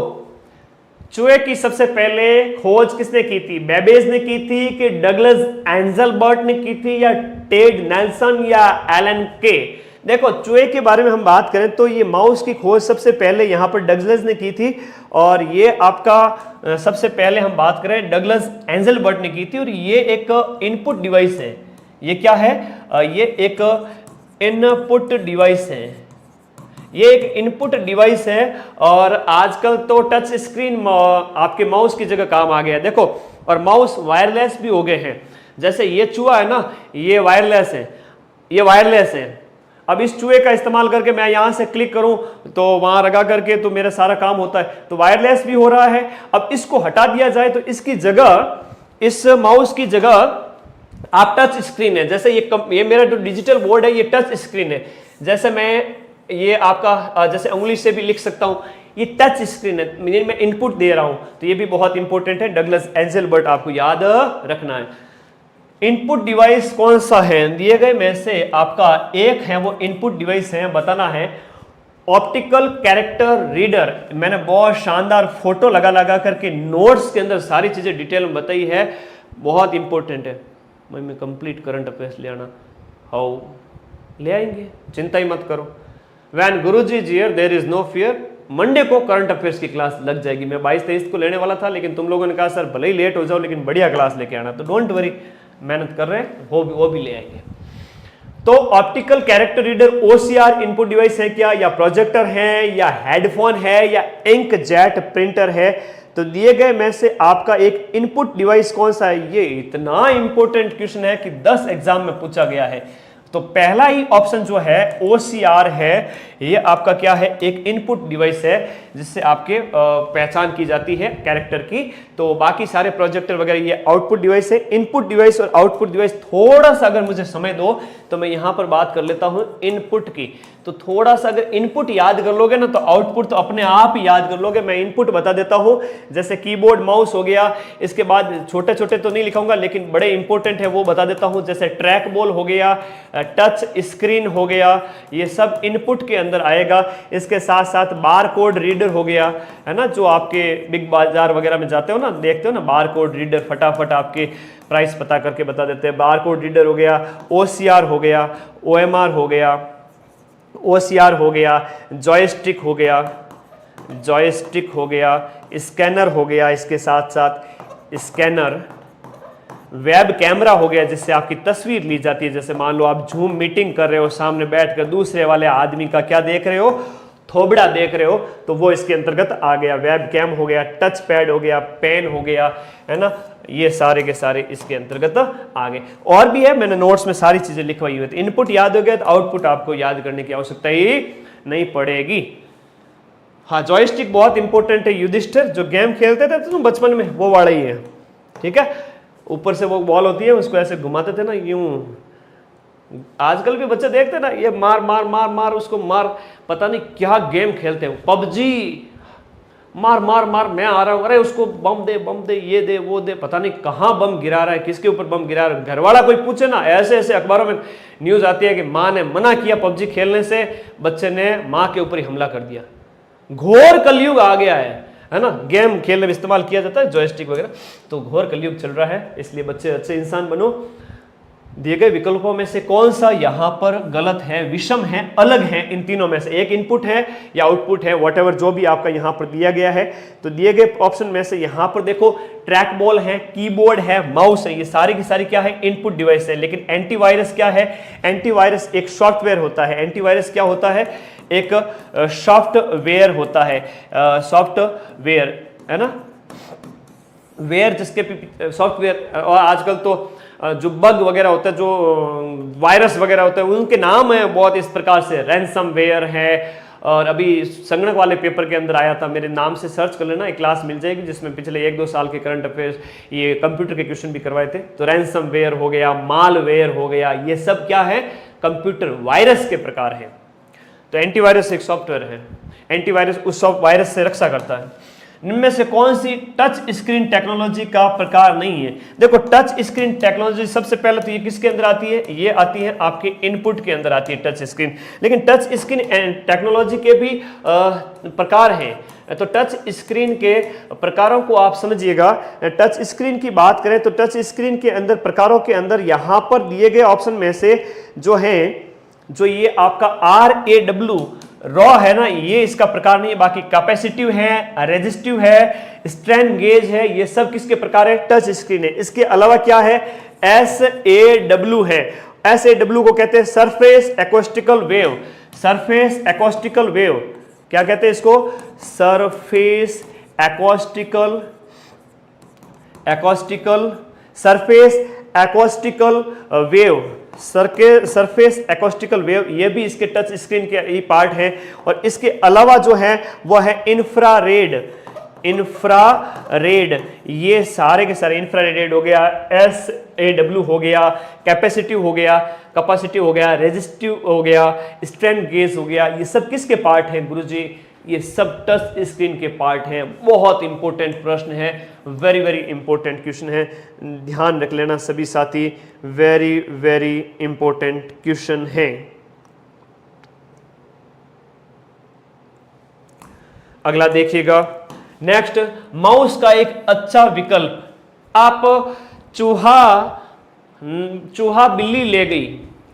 Speaker 1: चूहे की सबसे पहले खोज किसने की थी? बेबेज ने की थी कि डगलस एंजलबर्ट ने की थी या टेड नेल्सन या एलन के? देखो चूहे के बारे में हम बात करें तो ये माउस की खोज सबसे पहले यहां पर डगलस ने की थी। और ये आपका सबसे पहले हम बात करें डगलस एंजलबर्ट ने की थी। और ये एक इनपुट डिवाइस है। ये क्या है? ये एक इनपुट डिवाइस है। ये एक इनपुट डिवाइस है। और आजकल तो टच स्क्रीन आपके माउस की जगह काम आ गया है, देखो। और माउस वायरलेस भी हो गए हैं। जैसे ये चूहा है ना, ये वायरलेस है, ये वायरलेस है। अब इस चूहे का इस्तेमाल करके मैं यहां से क्लिक करूं तो वहां लगा करके तो मेरा सारा काम होता है, तो वायरलेस भी हो रहा है। अब इसको हटा दिया जाए तो इसकी जगह, इस माउस की जगह आप टच स्क्रीन है, जैसे ये मेरा जो डिजिटल बोर्ड है ये टच स्क्रीन है, जैसे मैं ये आपका जैसे उंगली से भी लिख सकता हूं, ये टच स्क्रीन है, मैं इनपुट दे रहा हूं, तो ये भी बहुत इंपॉर्टेंट है, डगलस एंजेलबर्ट आपको याद रखना है। इनपुट डिवाइस कौन सा है दिए गए में से आपका एक है वो इनपुट डिवाइस है, बताना है ऑप्टिकल कैरेक्टर रीडर। मैंने बहुत शानदार फोटो लगा करके नोट्स के अंदर सारी चीजें डिटेल में बताई है, बहुत इंपॉर्टेंट है। मैं कंप्लीट करंट अफेयर्स ले आना, हाउ ले आएंगे, चिंता ही मत करो। When Guruji is here there is no fear. Monday को करंट अफेयर्स की क्लास लग जाएगी, मैं 22-23 को लेने वाला था, लेकिन तुम लोगों ने कहा सर भले ही लेट हो जाओ लेकिन बढ़िया क्लास लेके आना, तो डोंट वरी, मेहनत कर रहे हैं, वो भी ले आएंगे। तो optical character reader OCR input device है क्या, या प्रोजेक्टर है, या हेडफोन है, या इंक जेट प्रिंटर है, तो दिए गए में से आपका एक इनपुट डिवाइस कौन सा है। ये इतना इंपॉर्टेंट क्वेश्चन है कि 10 एग्जाम में पूछा गया है। तो पहला ही ऑप्शन जो है OCR है, ये आपका क्या है, एक इनपुट डिवाइस है जिससे आपके पहचान की जाती है कैरेक्टर की। तो बाकी सारे प्रोजेक्टर वगैरह ये आउटपुट डिवाइस है। इनपुट डिवाइस और आउटपुट डिवाइस, थोड़ा सा अगर मुझे समय दो तो मैं यहां पर बात कर लेता हूं इनपुट की। तो थोड़ा सा अगर इनपुट याद कर लोगे ना तो आउटपुट तो अपने आप ही याद कर लोगे। मैं इनपुट बता देता हूं, जैसे कीबोर्ड माउस हो गया, इसके बाद छोटे छोटे तो नहीं लिखाऊंगा लेकिन बड़े इंपॉर्टेंट है वो बता देता हूं, जैसे ट्रैक बॉल हो गया, टच स्क्रीन हो गया, ये सब इनपुट के अंदर आएगा। इसके साथ साथ बार कोड रीडर हो गया, है ना, जो आपके बिग बाजार वगैरह में जाते हो ना, देखते हो ना बार कोड रीडर, फटाफट आपके प्राइस पता करके बता देते हैं। बार कोड रीडर हो गया, OCR हो गया, OMR हो गया, OCR हो गया, जॉयस्टिक हो गया, स्कैनर हो गया, इसके साथ साथ स्कैनर, वेब कैमरा हो गया जिससे आपकी तस्वीर ली जाती है। जैसे मान लो आप जूम मीटिंग कर रहे हो, सामने बैठकर दूसरे वाले आदमी का क्या देख रहे हो, थोबड़ा देख रहे हो, तो वो इसके अंतर्गत आ गया। वेब कैम हो गया, टच पैड हो गया, पेन हो गया, है ना, ये सारे के सारे इसके अंतर्गत आ गए। और भी है, मैंने नोट्स में सारी चीजें लिखवाई हुई। तो इनपुट याद हो गया तो आउटपुट आपको याद करने की आवश्यकता ही नहीं पड़ेगी। हाँ, जॉयस्टिक बहुत इंपॉर्टेंट है। युधिष्ठिर जो गेम खेलते थे तुम बचपन में, वो वाला ही है, ठीक है। ऊपर से वो बॉल होती है, उसको ऐसे घुमाते थे ना यूं। आजकल भी बच्चे देखते ना, ये मार मार मार मार उसको मार, पता नहीं क्या गेम खेलते हैं, पबजी, मार मार मार, मैं आ रहा हूं, अरे उसको बम दे, ये दे वो दे, पता नहीं कहां बम गिरा रहा है, किसके ऊपर बम गिरा रहा है। घर वाला कोई पूछे ना, ऐसे ऐसे अखबारों में न्यूज आती है कि माँ ने मना किया पबजी खेलने से, बच्चे ने माँ के ऊपर ही हमला कर दिया। घोर कलयुग आ गया है ना, गेम खेलने में इस्तेमाल किया जाता है जॉयस्टिक वगैरह, तो घोर कलयुग चल रहा है। इसलिए बच्चे अच्छे इंसान बनो। दिए गए विकल्पों में से कौन सा यहां पर गलत है, विषम है, अलग है, इन तीनों में से एक इनपुट है या आउटपुट है, व्हाटएवर जो भी आपका यहां पर दिया गया है। तो दिए गए ऑप्शन में से यहां पर देखो, ट्रैक बॉल है, कीबोर्ड है, माउस है, ये सारी की सारी क्या है, इनपुट डिवाइस है। लेकिन एंटीवायरस क्या है, एंटीवायरस एक सॉफ्टवेयर होता है। एंटीवायरस क्या होता है, एक सॉफ्टवेयर होता है, सॉफ्टवेयर, है ना, वेयर जिसके सॉफ्टवेयर। और आजकल तो जो बग वगैरह होता है, जो वायरस वगैरह होता है, उनके नाम है बहुत इस प्रकार से, रैंसमवेयर है। और अभी संगणक वाले पेपर के अंदर आया था, मेरे नाम से सर्च कर लेना, एक क्लास मिल जाएगी जिसमें पिछले 1-2 साल के करंट अफेयर्स, ये कंप्यूटर के क्वेश्चन भी करवाए थे। तो रैंसमवेयर हो गया, मालवेयर हो गया, ये सब क्या है, कंप्यूटर वायरस के प्रकार है। तो एंटीवायरस एक सॉफ्टवेयर है, एंटीवायरस उस वायरस से रक्षा करता है। इनमें से कौन सी टच स्क्रीन टेक्नोलॉजी का प्रकार नहीं है। देखो, टच स्क्रीन टेक्नोलॉजी सबसे पहले तो ये किसके अंदर आती है, ये आती है आपके इनपुट के अंदर आती है टच स्क्रीन। लेकिन टच स्क्रीन टेक्नोलॉजी के भी प्रकार हैं। तो टच स्क्रीन के प्रकारों को आप समझिएगा। टच स्क्रीन की बात करें तो टच स्क्रीन के अंदर प्रकारों के अंदर यहां पर दिए गए ऑप्शन में से जो है, जो ये आपका RAW रॉ है ना, ये इसका प्रकार नहीं है। बाकी कैपेसिटिव है, रेजिस्टिव है, स्ट्रेन गेज है, ये सब किसके प्रकार है, टच स्क्रीन है। इसके अलावा क्या है, SAW है। SAW को कहते हैं surface acoustical wave. Surface acoustical wave क्या कहते हैं इसको, surface acoustical surface acoustical wave, surface acoustical wave, ये भी इसके टच स्क्रीन के ही पार्ट है। और इसके अलावा जो है वो है इंफ्रारेड, इंफ्रारेड, ये सारे के सारे इंफ्रारेड हो गया, SAW हो गया, कैपेसिटिव हो गया, कैपेसिटिव हो गया, रेजिस्टिव हो गया, स्ट्रेन गेज हो गया, ये सब किसके पार्ट हैं गुरुजी? ये सब टच स्क्रीन के पार्ट हैं। बहुत इंपॉर्टेंट प्रश्न है, वेरी वेरी इंपॉर्टेंट क्वेश्चन है, ध्यान रख लेना सभी साथी, वेरी वेरी इंपॉर्टेंट क्वेश्चन है। अगला देखिएगा, नेक्स्ट, माउस का एक अच्छा विकल्प, आप चूहा बिल्ली ले गई,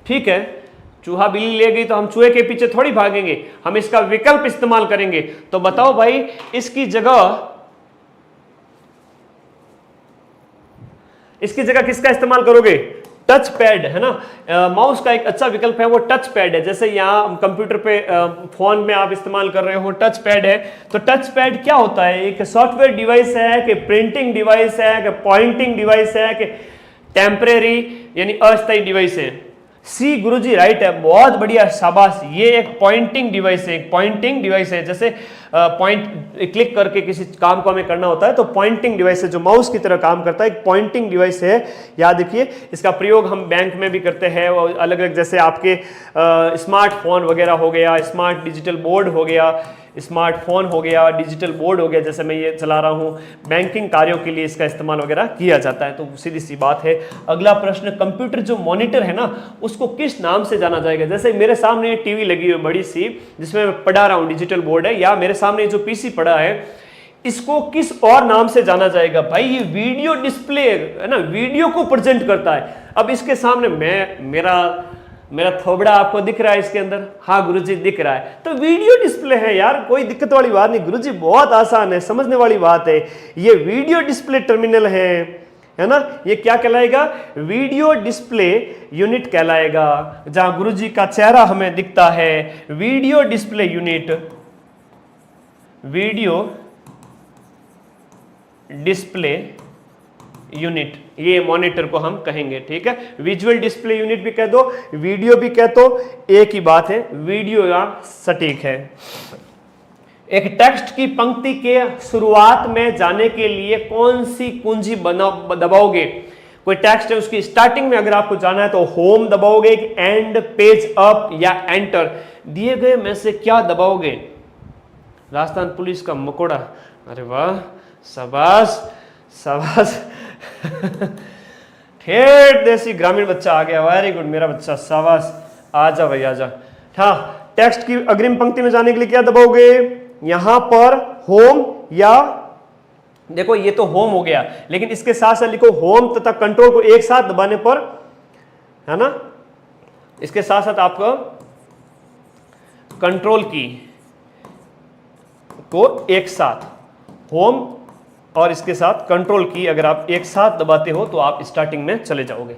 Speaker 1: ठीक है, चूहा बिल्ली ले गई तो हम चूहे के पीछे थोड़ी भागेंगे, हम इसका विकल्प इस्तेमाल करेंगे। तो बताओ भाई, इसकी जगह किसका इस्तेमाल करोगे? टच पैड, है ना। माउस का एक अच्छा विकल्प है वो टच पैड है। जैसे यहाँ कंप्यूटर पे फोन में आप इस्तेमाल कर रहे हो, टच पैड है। तो टच पैड क्या होता है? एक सॉफ्टवेयर डिवाइस है कि प्रिंटिंग डिवाइस है कि पॉइंटिंग डिवाइस है कि टेम्परेरी यानी अस्थायी डिवाइस है? सी गुरुजी राइट है, बहुत बढ़िया, शाबाश। ये एक पॉइंटिंग डिवाइस है, एक पॉइंटिंग डिवाइस है। जैसे पॉइंट क्लिक करके किसी काम को हमें करना होता है तो पॉइंटिंग डिवाइस है, जो माउस की तरह काम करता है, एक पॉइंटिंग डिवाइस है। याद रखिए, इसका प्रयोग हम बैंक में भी करते हैं, और अलग अलग, जैसे आपके स्मार्टफोन वगैरह हो गया, स्मार्ट डिजिटल बोर्ड हो गया, स्मार्टफोन हो गया, डिजिटल बोर्ड हो गया, जैसे मैं ये चला रहा हूँ, बैंकिंग कार्यों के लिए इसका इस्तेमाल वगैरह किया जाता है। तो सीधी सी बात है। अगला प्रश्न, कंप्यूटर जो मॉनिटर है ना, उसको किस नाम से जाना जाएगा? जैसे मेरे सामने ये टीवी लगी हुई बड़ी सी, जिसमें मैं पढ़ा रहा हूँ, डिजिटल बोर्ड है, या मेरे सामने जो पीसी पड़ा है, इसको किस और नाम से जाना जाएगा? भाई ये वीडियो डिस्प्ले है ना, वीडियो को प्रेजेंट करता है। अब इसके सामने मेरा थोबड़ा आपको दिख रहा है इसके अंदर? हाँ गुरुजी दिख रहा है, तो वीडियो डिस्प्ले है यार, कोई दिक्कत वाली बात नहीं गुरुजी, बहुत आसान है, समझने वाली बात है। ये वीडियो डिस्प्ले टर्मिनल है ना, ये क्या कहलाएगा? वीडियो डिस्प्ले यूनिट कहलाएगा, जहां गुरुजी का चेहरा हमें दिखता है। Video display unit, video display unit, ये मॉनिटर को हम कहेंगे, ठीक है। विजुअल डिस्प्ले यूनिट भी कह दो, वीडियो भी कह दो, एक ही बात है, वीडियो यहां सटीक है। एक टेक्स्ट की पंक्ति के शुरुआत में जाने के लिए कौन सी कुंजी दबाओगे? कोई टेक्स्ट है, उसकी स्टार्टिंग में अगर आपको जाना है तो होम दबाओगे, एंड, पेज अप या एंटर, दिए गए में से क्या दबाओगे? राजस्थान पुलिस का मकोड़ा, अरे वाह, शाबाश शाबाश ठेठ देसी ग्रामीण बच्चा आ गया, वेरी गुड मेरा बच्चा, शाबाश, आजा भाई आजा। हाँ, टेक्स्ट की अग्रिम पंक्ति में जाने के लिए क्या दबाओगे? यहां पर होम, या देखो ये तो होम हो गया, लेकिन इसके साथ साथ लिखो होम तथा कंट्रोल को एक साथ दबाने पर, है ना, इसके साथ साथ आपको कंट्रोल की को एक साथ, होम और इसके साथ कंट्रोल की अगर आप एक साथ दबाते हो तो आप स्टार्टिंग में चले जाओगे।